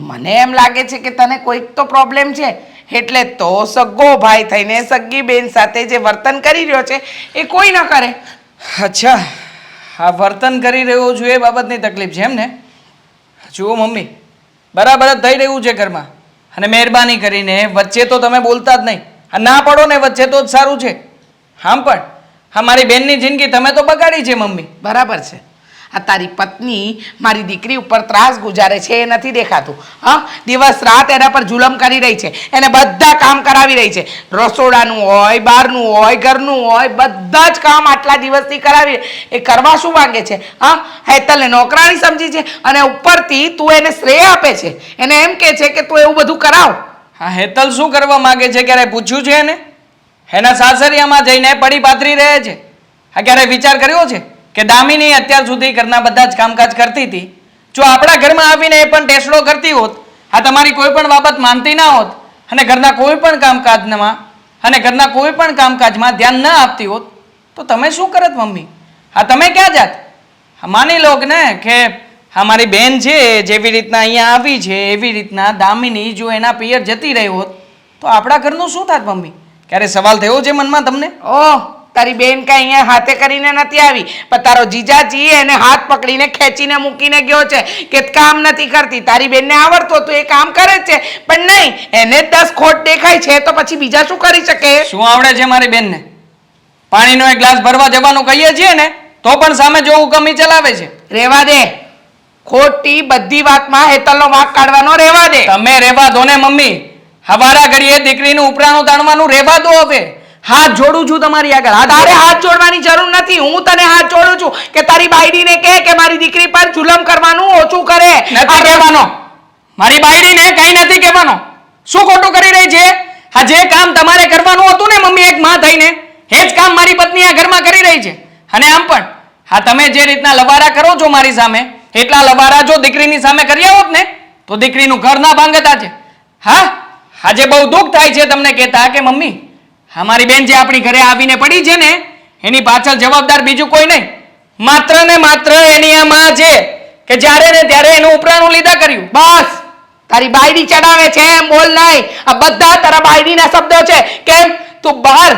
મને એમ લાગે છે કે તને કોઈક તો પ્રોબ્લેમ છે, એટલે તો સગો ભાઈ થઈને સગી બેન સાથે જે વર્તન કરી રહ્યો છે એ કોઈ ન કરે. અચ્છા, આ વર્તન કરી રહ્યો છું એ બાબતની તકલીફ છે એમ ને? જુઓ મમ્મી, બરાબર જ થઈ રહ્યું છે ઘરમાં, અને મહેરબાની કરીને વચ્ચે તો તમે બોલતા જ નહીં. આ ના પડો ને વચ્ચે તો જ સારું છે. આમ પણ હા, મારી બેનની જિંદગી તમે તો બગાડી છે મમ્મી. બરાબર છે. આ તારી પત્ની મારી દીકરી ઉપર ત્રાસ ગુજારે છે એ નથી દેખાતું? હા, દિવસ રાત એના પર જુલમ કરી રહી છે, એને બધા કામ કરાવી રહી છે. રસોડાનું હોય, બહારનું હોય, ઘરનું હોય, બધા જ કામ આટલા દિવસથી કરાવી. એ કરવા શું માંગે છે? હા, હેતલને નોકરાણી સમજી છે, અને ઉપરથી તું એને શ્રેય આપે છે. એને એમ કહે છે કે તું એવું બધું કરાવ. હા, હેતલ શું કરવા માંગે છે ક્યારે પૂછ્યું છે એને? એના સાસરિયામાં જઈને પડી પાથરી રહે છે. હા, ક્યારે વિચાર કર્યો છે કે દામિની અત્યાર સુધી ઘરના બધા જ કામકાજ કરતી હતી, જો આપણા ઘરમાં આવીને એ પણ ટેસડો કરતી હોત, આ તમારી કોઈ પણ બાબત માનતી ના હોત, અને ઘરના કોઈ પણ કામકાજમાં ધ્યાન ન આપતી હોત, તો તમે શું કરત મમ્મી? હા, તમે ક્યાં જાત? હા, માની લો કે ને કે હા, મારી બેન છે જેવી રીતના અહીંયા આવી છે એવી રીતના દામિની જો એના પિયર જતી રહી હોત, તો આપણા ઘરનું શું થાત મમ્મી? ક્યારે સવાલ થયો છે મનમાં તમને? ઓહ, તારી બેન કઈ અહીંયા હાથે કરીને નથી આવી, પણ તારો જીજાજી એને હાથ પકડીને ખેંચીને મૂકીને ગયો છે કે કામ નથી કરતી. તારી બેનને આવડતું હતું એ કામ કરે જ છે, પણ નહીં, એને 10 ખોટ દેખાય છે તો પછી બીજા શું કરી શકે? શું આવડે છે મારી બેનને? પાણીનો એક ગ્લાસ ભરવા જવાનું કહીએ છીએ ને તો પણ સામે જો હુકમી ચલાવે છે. રેવા દે, ખોટી બધી વાતમાં હેતલનો વાંક કાઢવાનો રેવા દે. તમે રેવા દો ને મમ્મી, હવારા ઘડીએ દીકરીનું ઉપરાણું તાણવાનું રેવા દો. હવે હાથ જોડું છું તમારી આગળ. તારે હાથ જોડવાની જરૂર નથી, હું તને હાથ જોડું છું કે તારી બાયડીને કહે કે મારી દીકરી પર જુલમ કરવાનું ઓછું કરે. નથી કહેવાનો, મારી બાયડીને કઈ નથી કહેવાનો. શું ખોટું કરી રહી છે? આ જે કામ તમારે કરવાનું હતું ને મમ્મી એક માં થઈને, એ જ કામ મારી પત્ની આ ઘરમાં કરી રહી છે. અને આમ પણ હા, તમે જે રીતના લવારા કરો છો મારી સામે, એટલા લવારા જો દીકરીની સામે કર્યા હોત ને તો દીકરીનું ઘર ના ભાંગતા છે. હા, આજે બહુ દુઃખ થાય છે તમને કહેતા કે મમ્મી, અમારી બેન જે આપણી ઘરે આવીને પડી છે ને એની પાછળ જવાબદાર બીજું કોઈ નહીં, માત્ર ને માત્ર એની આ માં છે કે જ્યારે ને ત્યારે એનું ઉપરાણું લીધા કર્યું. બસ, તારી બાયડી ચડાવે છે એમ બોલ નહીં. આ બધા તારા બાયડીના શબ્દો છે. કેમ તું બહાર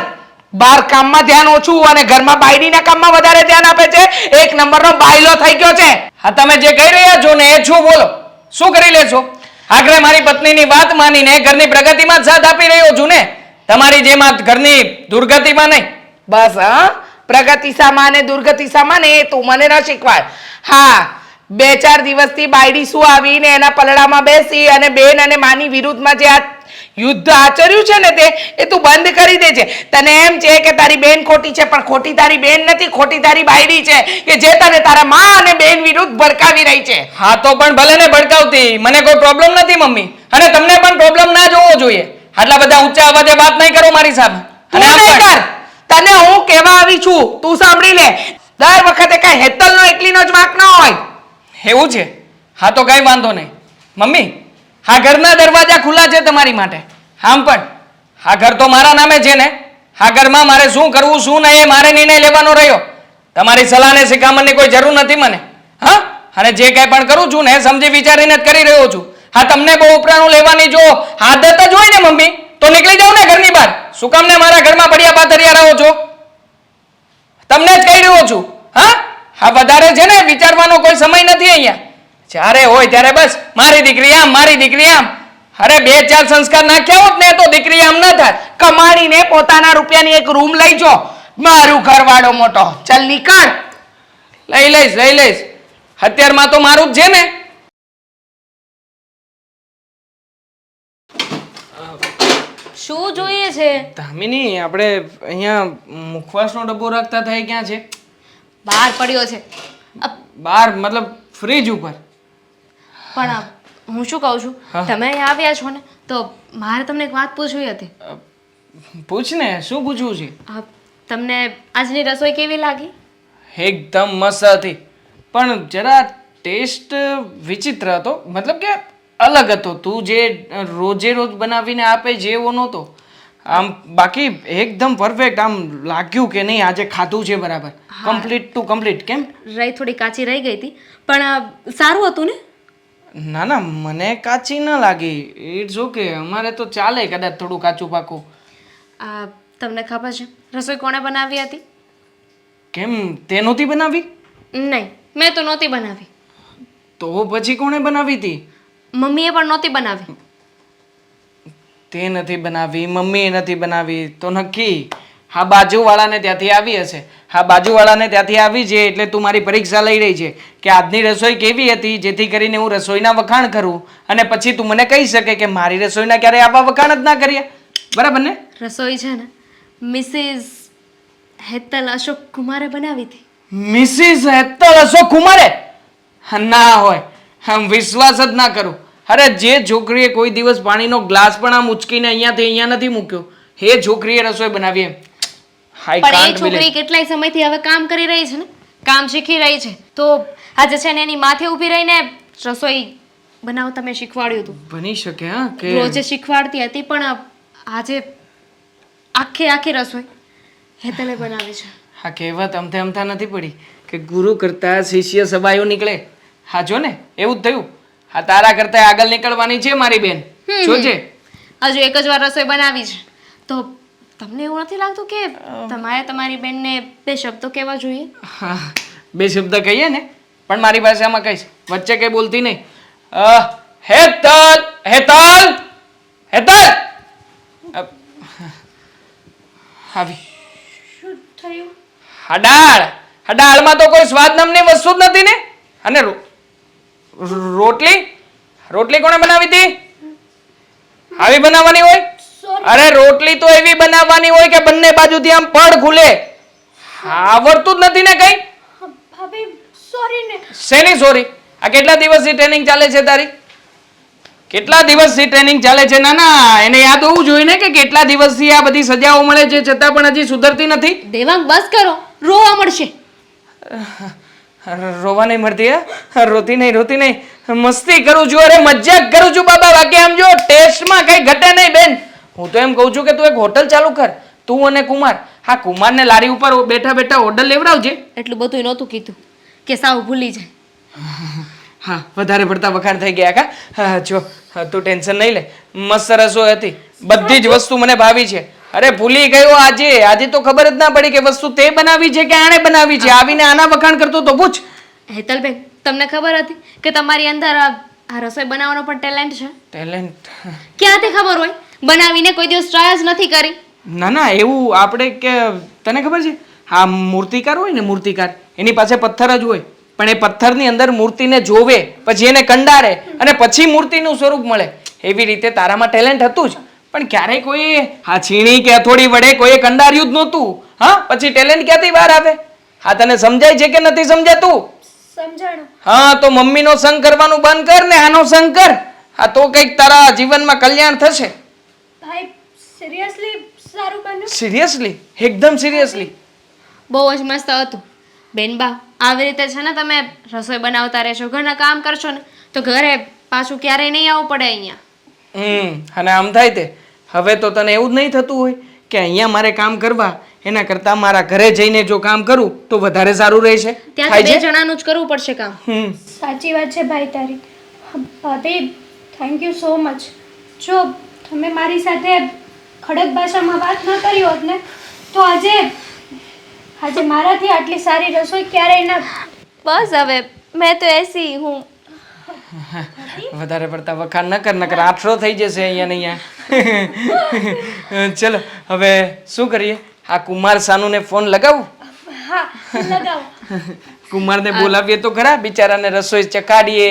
કામમાં ધ્યાન ઓછું અને ઘરમાં બાયડીના કામમાં વધારે ધ્યાન આપે છે? એક નંબરનો બાયલો થઈ ગયો છે. હા, તમે જે કહી રહ્યા છો ને એ શું બોલો, શું કરી લેશો? આખરે મારી પત્નીની વાત માનીને ઘરની પ્રગતિમાં જ સાથ આપી રહ્યો છું ને, તમારી જેમ ઘરની દુર્ગતિમાં નહીં. બસ, હા, પ્રગતિ સામા ને દુર્ગતિ સામા ને એ તું મને ન શીખવાડ. હા, 2-4 દિવસથી બાયડી શું આવીને એના પલડામાં બેસી અને બેન અને માની વિરુદ્ધમાં જે આ યુદ્ધ આચર્યું છે ને એ તું બંધ કરી દે છે. તને એમ છે કે તારી બેન ખોટી છે, પણ ખોટી તારી બેન નથી, ખોટી તારી બાયડી છે કે જે તને તારા માં અને બેન વિરુદ્ધ ભડકાવી રહી છે. હા, તો પણ ભલે ને ભડકાવતી, મને કોઈ પ્રોબ્લેમ નથી મમ્મી, અને તમને પણ પ્રોબ્લેમ ના જોવો જોઈએ. આટલા બધા ઊંચા અવાજે વાત નહીં કરો મારી સામે. અને આમ નહીં પણ કર, તને હું કહેવા આવી છું, તું સાંભળી લે. દર વખતે કઈ હેતલનો એકલીનો જ વાંક ન હોય. એવું છે? હા, તો કઈ વાંધો નહીં મમ્મી, હા ઘરના દરવાજા ખુલ્લા છે તમારી માટે. આમ પણ આ ઘર તો મારા નામે છે ને, આ ઘરમાં મારે શું કરવું શું નહીં એ મારે નિર્ણય લેવાનો રહ્યો. તમારી સલાહ ને શિખામણની કોઈ જરૂર નથી મને. હા, અને જે કંઈ પણ કરું છું ને સમજી વિચારીને જ કરી રહ્યો છું. હા, તમને બહુ ઉપરાણું લેવાની જો આદત જ હોય ને મમ્મી, તો નીકળી જાવ ને ઘરની બહાર. શું કામ ને મારા ઘરમાં પડ્યા પાથર્યા રહો છો? તમને જ કહી રહ્યો છું. હા, વધારે છે ને વિચારવાનો કોઈ સમય નથી અહીંયા. જ્યારે હોય ત્યારે બસ મારી દીકરી આમ, મારી દીકરી આમ. અરે 2-4 સંસ્કાર નાખ્યા હોત ને તો દીકરી આમ ન થાય. કમાડીને પોતાના રૂપિયાની એક રૂમ લઈ જો. મારું ઘરવાળો મોટો, ચલ નીકળ. લઈ લઈશ. અત્યારમાં તો મારું જ છે ને. શું જોઈએ છે? દામિની, આપણે અહીંયા મુખવાસનો ડબ્બો રાખતા થાય ક્યાં છે? બહાર પડ્યો છે. બહાર મતલબ ફ્રીજ ઉપર. પણ હું શું કહું છું, હા. તમે અહીંયા આવ્યા છો ને તો મારે તમને એક વાત પૂછવી હતી. પૂછ ને, શું પૂછવું છે? તમને આજની રસોઈ કેવી લાગી? એકદમ મસ્ત હતી, પણ જરા ટેસ્ટ વિચિત્ર હતો, મતલબ કે અલગ હતો. તું જે રોજે રોજ બનાવીને આપે છે એવો નહોતો. આમ બાકી એકદમ પરફેક્ટ. આમ લાગ્યું કે નહીં આજે ખાધું છે બરાબર. Complete to complete. કેમ? રહી થોડી કાચી રહી ગઈ હતી પણ સારું હતું ને. ના ના, મને કાચી ન લાગી. It's okay. અમારે તો ચાલે કદાચ થોડું કાચું પાકું. તમને ખબર છે રસોઈ કોણે બનાવી હતી? કેમ, તે નહોતી બનાવી? નહીં, મેં તો નહોતી બનાવી. તો પછી કોણે બનાવી હતી? મમ્મીએ પણ નહોતી બનાવી. તે નથી બનાવી, મમ્મીએ નથી બનાવી તો નક્કી હા બાજુવાળાને ત્યાંથી આવી હશે. હા બાજુવાળાને ત્યાંથી આવી છે એટલે તું મારી પરીક્ષા લઈ રહી છે કે આજની રસોઈ કેવી હતી, જેથી કરીને હું રસોઈના વખાણ કરું અને પછી તું મને કહી શકે કે મારી રસોઈના ક્યારે આવા વખાણ જ ના કર્યા. બરાબર ને? રસોઈ છે ને મિસિસ હેતલ અશોક કુમારે બનાવી હતી. મિસિસ હેતલ અશોક કુમારે? ના હોય, આમ વિશ્વાસ જ ના કરું. અરે જે છોકરીએ કોઈ દિવસ પાણીનો ગ્લાસ પણ આમ ઉચકીને અહીંયાથી અહીંયા નથી મૂક્યો એ છોકરીએ રસોઈ બનાવી એમ. I પણ એ can't believe. છોકરી કેટલાય સમયથી હવે કામ કરી રહી છે ને, કામ શીખી રહી છે. તો આજે છે ને એની માથે ઊભી રહીને રસોઈ બનાવતા મેં શીખવાડ્યું હતું. બની શકે હા કે રોજે શીખવાડતી હતી પણ આજે આખી રસોઈ હેતલે બનાવી છે. હા કહેવત અમથે અમથા નથી પડી કે ગુરુ કરતા શિષ્ય સબાયો નીકળે. હા જો ને એવું જ થયું. હા તારા કરતા આગળ નીકળવાની છે મારી બેન. જોજે. હજુ એક જ વાર રસોઈ બનાવી છે તો તમને એવું નથી લાગતું કે તમારે તમારી બેનને બે શબ્દો કહેવા જોઈએ? હા બે શબ્દ કહીએ ને પણ મારી ભાષામાં કહીશ, વચ્ચે કઈ બોલતી નહીં. હેતલ હેતલ હેતલ આવી. શું થયું? આ દાળમાં તો કોઈ સ્વાદ નામની વસ્તુ જ નથી ને. અને રોટલી રોટલી કોણે બનાવી હતી? આવી બનાવવાની હોય? અરે રોટલી તો એવી બનાવવાની હોય કે બંને બાજુથી આમ પડ ખુલે. આવડતું જ નથી ને કઈ? ભાભી સોરી ને. શેની સોરી? આ કેટલા દિવસથી ટ્રેનિંગ ચાલે છે તારી? કેટલા દિવસથી ટ્રેનિંગ ચાલે છે? ના ના, એને યાદ હોવું જોઈએ ને કે કેટલા દિવસથી આ બધી સજાઓ મળે છે છતાં પણ હજી સુધરતી નથી. દેવાંગ બસ કરો, રોવા મળશે. રોવા નહીં મળતી હે? રોતી નહીં મસ્તી કરું છું. અરે મજાક કરું છું બાબા. બાકી આમ જો ટેસ્ટમાં કઈ ઘટે નહીં બેન. હું તો એમ કહું છું કે તું એક હોટલ ચાલુ કર, તું અને કુમાર. હા કુમારને લારી ઉપર બેઠા બેઠા ઓર્ડર લેવડાવજે. એટલું બધું નહોતું કીધું કે સાવ ભૂલી જાય. હા વધારે પડતા વખાણ થઈ ગયા કા? હા જો તું ટેન્શન નહીં લે. મસ્ત રસોઈ હતી, બધી જ વસ્તુ મને ભાવી છે. અરે ભૂલી ગયો આજે તો ખબર જ ના પડી કે વસ્તુ તે બનાવી છે કે આણે બનાવી છે. આવીને આના વખાણ કરતો તો પૂછ. હેતલબેન તમને ખબર હતી કે તમારી અંદર આ રસોઈ બનાવવાનો પણ ટેલેન્ટ છે? ટેલેન્ટ? ક્યાંથી ખબર હોય? બનાવીને કોઈ દિવસ ટ્રાય જ નથી કરી. ના ના એવું આપણે કે તને ખબર છે હા મૂર્તિકાર હોય ને, મૂર્તિકાર એની પાસે પથ્થર જ હોય પણ એ પથ્થરની અંદર મૂર્તિને જોવે પછી એને કંડારે અને પછી મૂર્તિનું સ્વરૂપ મળે. એવી રીતે તારામાં ટેલેન્ટ હતું જ પણ ક્યારેય કોઈ હા છીણી કે હથોડી વડે કોઈએ કંડાર્યું જ નહોતું. હા પછી ટેલેન્ટ ક્યાંથી બહાર આવે? હા તને સમજાય છે કે નથી સમજાતું? સમજાણું. હા તો મમ્મીનો સંગ કરવાનું બંધ કર ને આનો સંગ કર. હા તો કંઈક તારા જીવનમાં કલ્યાણ થશે. ભાઈ સિરિયસલી સારું બન્યું? સિરિયસલી? એકદમ સિરિયસલી. બહુ જ મસ્ત હતું બેનબા. આવી રીતે છે ને તમે રસોઈ બનાવતા રહેશો, ઘરના કામ કરશો ને તો ઘરે પાછું ક્યારેય નહીં આવવું પડે અહીંયા. અને આમ થાય તે હવે તો તને એવું જ નહીં થતું હોય કે અહીંયા મારે કામ કરવા એના કરતાં મારા ઘરે જઈને જો કામ કરું તો વધારે સારું રહેશે? ત્યાં બે જણાનું જ કરવું પડશે કામ. સાચી વાત છે ભાઈ તારી. ભાભી થેન્ક યુ સો મચ. જો તમે મારી સાથે ખડક ભાષામાં વાત ન કરી હોત ને તો આજે મારાથી આટલી સારી રસોઈ ક્યારેય ના. બસ હવે મેં તો એસી હું. વધારે પડતા વખાણ ન કર નકર આઠરો થઈ જશે અહીંયા ને અહીંયા. ચલો હવે શું કરીએ? આ કુમાર સાનુને ફોન લગાવું? હા લગાવો. કુમારને બોલાવીએ તો ખરા, બિચારાને રસોઈ ચખાડીએ,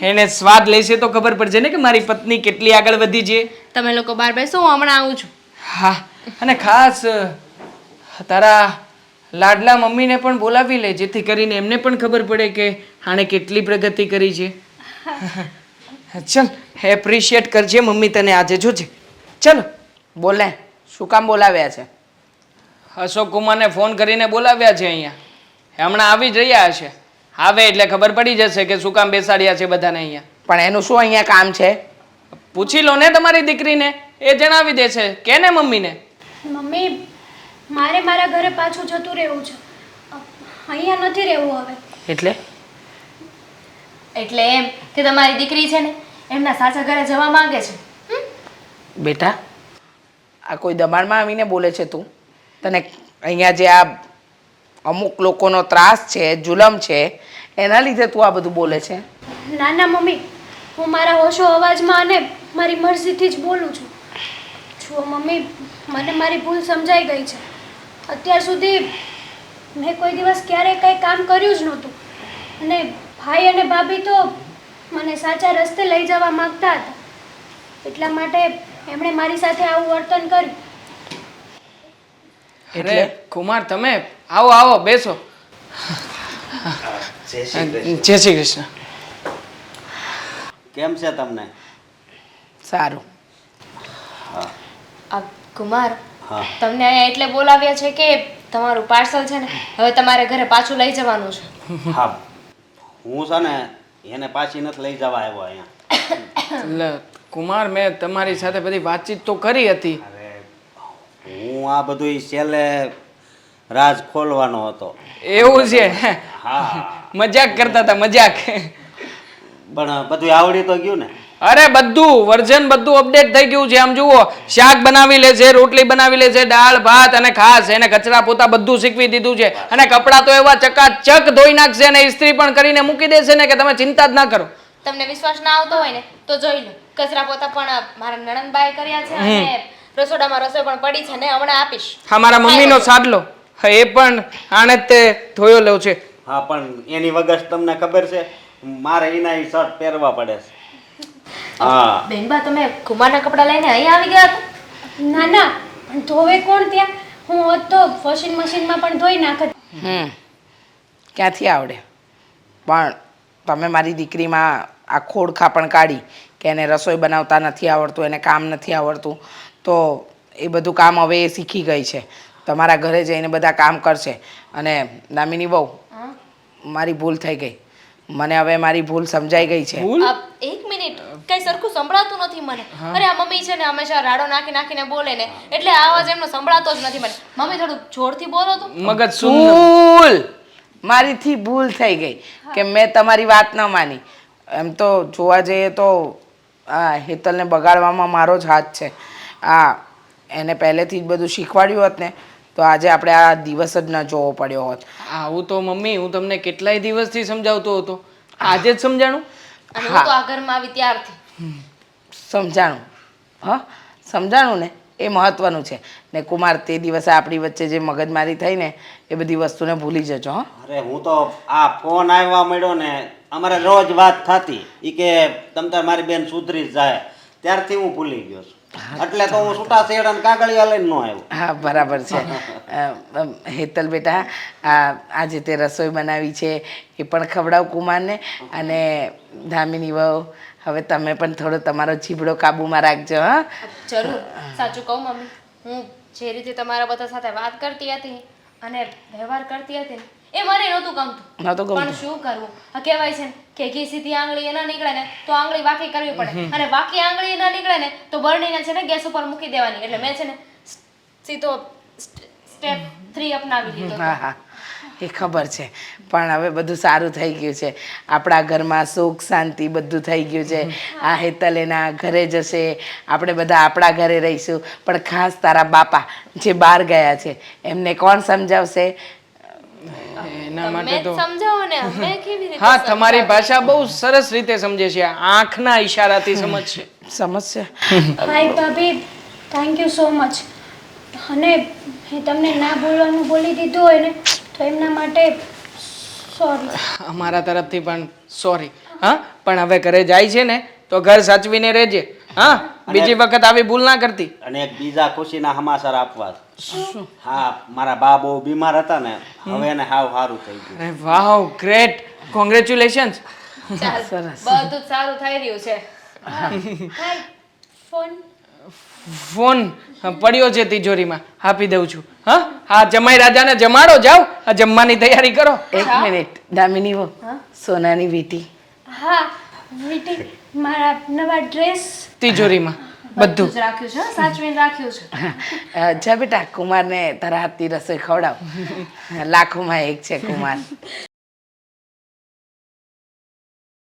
એને સ્વાદ લેશે તો ખબર પડશે ને કે મારી પત્ની કેટલી આગળ વધી છે. તમે લોકો બહાર બેસો, હું હમણાં આવું છું. હા અને ખાસ તારા લાડલા મમ્મીને પણ બોલાવી લે જેથી કરીને એમને પણ ખબર પડે કે આણે કેટલી પ્રગતિ કરી છે. ચલ એપ્રિશિએટ કરજે મમ્મી તને આજે જોજે. ચલો બોલે શું કામ બોલાવ્યા છે? અશોક કુમારને ફોન કરીને બોલાવ્યા છે અહીંયા. હમણાં આવી જ રહ્યા હશે. આવે એટલે ખબર પડી જશે કે શું કામ બેસાડ્યા છે બધાને અહીંયા. પણ એનું શું અહીંયા કામ છે? પૂછી લો ને તમારી દીકરીને, એ જણાવી દે છે. કે ને મમ્મીને? મમ્મી મારે મારા ઘરે પાછું જતું રહેવું છે. અહીંયા નથી રહેવું હવે. એટલે એટલે એમ કે તમારી દીકરી છે ને એમના સાસા ઘરે જવા માંગે છે. બેટા, આ કોઈ દબાણમાં આવીને બોલે છે તું? તને અહીંયા જે આ અમુક લોકોનો ત્રાસ છે, જુલમ છે, એના લીધે તું આ બધું બોલે છે? ના ના મમ્મી, હું મારા હોશો અવાજમાં અને મારી મરજીથી જ બોલું છું. જુઓ મમ્મી, મને મારી ભૂલ સમજાઈ ગઈ છે. અત્યાર સુધી મેં કોઈ દિવસ ક્યારેય કંઈ કામ કર્યું જ નહોતું અને ભાઈ અને ભાભી તો મને સાચા રસ્તે લઈ જવા માંગતા હતા. એટલા માટે એમણે મારી સાથે આવું વર્તન કર્યું. અરે કુમાર, તમે આવો આવો, બેસો. જય શ્રી કૃષ્ણ. કેમ છે તમને? સારું. આ કુમાર હા. તમને અહીંયા એટલે બોલાવ્યા છે કે તમારું પાર્સલ છે ને હવે તમારે ઘરે પાછું લઈ જવાનું છે. હા, હું છે ને એને પાછી નથી લઈ જવા આવ્યો અહીંયા. એટલે કુમાર, મેં તમારી સાથે બધી વાતચીત તો કરી હતી. અરે હું આ બધું છેલ્લે રાજ ખોલવાનો હતો. એવું છે? હા, મજાક કરતા હતા, મજાક. પણ બધું આવડી તો ગયું ને? અરે બધું વર્ઝન બધું અપડેટ થઈ ગયું છે. આમ જુઓ, શાક બનાવી લે છે, રોટલી બનાવી લે છે, દાળ ભાત અને ખાસ એને કચરા પોતા બધું શીખવી દીધું છે. અને કપડાં તો એવા ચકાચક ધોઈ નાખશે અને ઇસ્ત્રી પણ કરીને મૂકી દેશે ને કે તમે ચિંતા જ ના કરો. તમને વિશ્વાસ ના આવતો હોય ને તો જોઈ લો. કચરા પોતા પણ મારા નણંદબાએ કર્યા છે અને રસોડામાં રસોઈ પણ પડી છે ને હમણાં આપીશ. હા, મારા મમ્મીનો સાડલો, હા, એ પણ આણે જ તે ધોયો લેવો છે. હા, પણ એની વગર તમને ખબર છે મારે એના શર્ટ પહેરવા પડે છે. હા, બેનબા, તમે કુમારના કપડાં લઈને અહીંયા આવી ગયા હતા? ના ના, પણ ધોવે કોણ ત્યાં? હું હોત તો વોશિંગ મશીનમાં પણ ધોઈ નાખત. ક્યાંથી આવડે? પણ તમે મારી દીકરીમાં આ ખોડખા પણ કાઢી કે એને રસોઈ બનાવતા નથી આવડતું, એને કામ નથી આવડતું, તો એ બધું કામ હવે એ શીખી ગઈ છે. તમારા ઘરે જઈને બધા કામ કરશે. અને દામિની બહુ, મારી ભૂલ થઈ ગઈ. મને હવે મારી ભૂલ સમજાઈ ગઈ છે. એક મિનિટ, કઈ સરખું સંભળાતું નથી મને. અરે આ મમ્મી છે ને હંમેશા રાડો નાખી નાખીને બોલે ને એટલે આ અવાજ એમનો સંભળાતો જ નથી મને. મમ્મી થોડું જોરથી બોલો તો. મગજ શૂન્ય. ભૂલ મારીથી ભૂલ થઈ ગઈ કે મેં તમારી વાત ન માની. એમ તો જોવા જઈએ તો આ હેતલને બગાડવામાં મારો જ હાથ છે. એને પહેલેથી જ બધું શીખવાડ્યું હોત ને તો આજે આપણે આ દિવસ જ ન જોવો પડ્યો હોત. આવું તો મમ્મી હું તમને કેટલાય દિવસથી સમજાવતો હતો, આજે જ સમજાણું. અને હું તો આ ઘરમાં આવી ત્યારથી સમજાણું. હા, સમજાણું ને, એ મહત્વનું છે. ને કુમાર, તે દિવસે આપણી વચ્ચે જે મગજમારી થઈ ને એ બધી વસ્તુને ભૂલી જજો. હા, અરે હું તો આ ફોન આવવા મળ્યો ને અમારે રોજ વાત થતી ઈ કે તમ તાર મારી બેન સુધરી જાય ત્યારથી હું ભૂલી ગયો છું. એટલે તો હું છૂટા શેડ અને કાગળિયા લઈને ન આવ્યો. હા, બરાબર છે. હેતલ બેટા, આજે તે રસોઈ બનાવી છે એ પણ ખવડાવ કુમારને. અને ધામીની વહુ, હવે તમે પણ થોડો તમારો જીભડો કાબુમાં રાખજો. હા, જરૂર. સાચું કહું મમ્મી, હું જે રીતે તમારા બધા સાથે વાત કરતી હતી અને વ્યવહાર કરતી હતી ને એ મને નહોતું ગમતું. નહોતું ગમતું. પણ શું કરવું? આ કહેવાય છે ને કે ઘી સીધી આંગળી ના નીકળે ને તો આંગળી વાકી કરવી પડે અને વાકી આંગળી ના નીકળે ને તો બરણીને છે ને ગેસ ઉપર મૂકી દેવાની. એટલે મેં છે ને સીધો સ્ટેપ 3 અપનાવી લીધો. હા હા, એ ખબર છે. પણ હવે બધું સારું થઈ ગયું છે. આપણા ઘરમાં સુખ શાંતિ બધું થઈ ગયું છે. આ હેતલ એના ઘરે જશે, આપણે બધા આપણા ઘરે રહીશું. પણ ખાસ તારા બાપા જે બહાર ગયા છે એમને કોણ સમજાવશે? એના માટે તમે તો જ સમજાવો ને, અમે કેવી રીતે હા, તમારી ભાષા બહુ સરસ રીતે સમજે છે, આંખના ઈશારાથી સમજશે. સમજશે? હાય ભાભી, થેન્ક યુ સો મચ. અને મેં તમને ના બોલવાનું બોલી દીધું હોય ને તો એમના માટે સોરી. અમારા તરફથી પણ સોરી. હા, પણ હવે ઘરે જાય છે ને તો ઘર સાચવીને રહેજે. હા, બીજી વખત આવી ભૂલ ના કરતી. અને એક બીજા ખુશીના સમાચાર આપવા છે. હા, મારા બા બહુ બીમાર હતા ને હવે એને હાવ સારું થઈ ગયું. અરે વાવ, ગ્રેટ, કોંગ્રેચ્યુલેશન્સ. ચાલ, સરસ. બધું જ સારું થઈ રહ્યું છે. હાય ફોન. ફોન પડ્યો છે તિજોરીમાં, આપી દઉં છું. હા, હા, જમાઈ રાજાને જમાડો, જાઓ, આ જમવાની તૈયારી કરો. એક મિનિટ દામિની વહુ, સોનાની વીટી. હા, વીટી સ્વીટી મારા નવા ડ્રેસ તિજોરીમાં બધું બધું જ રાખ્યું છે હો, સાચવીને રાખ્યું છે જા બેટા કુમારને તારા હાથની રસોઈ ખવડાવ લાખોમાં એક છે કુમાર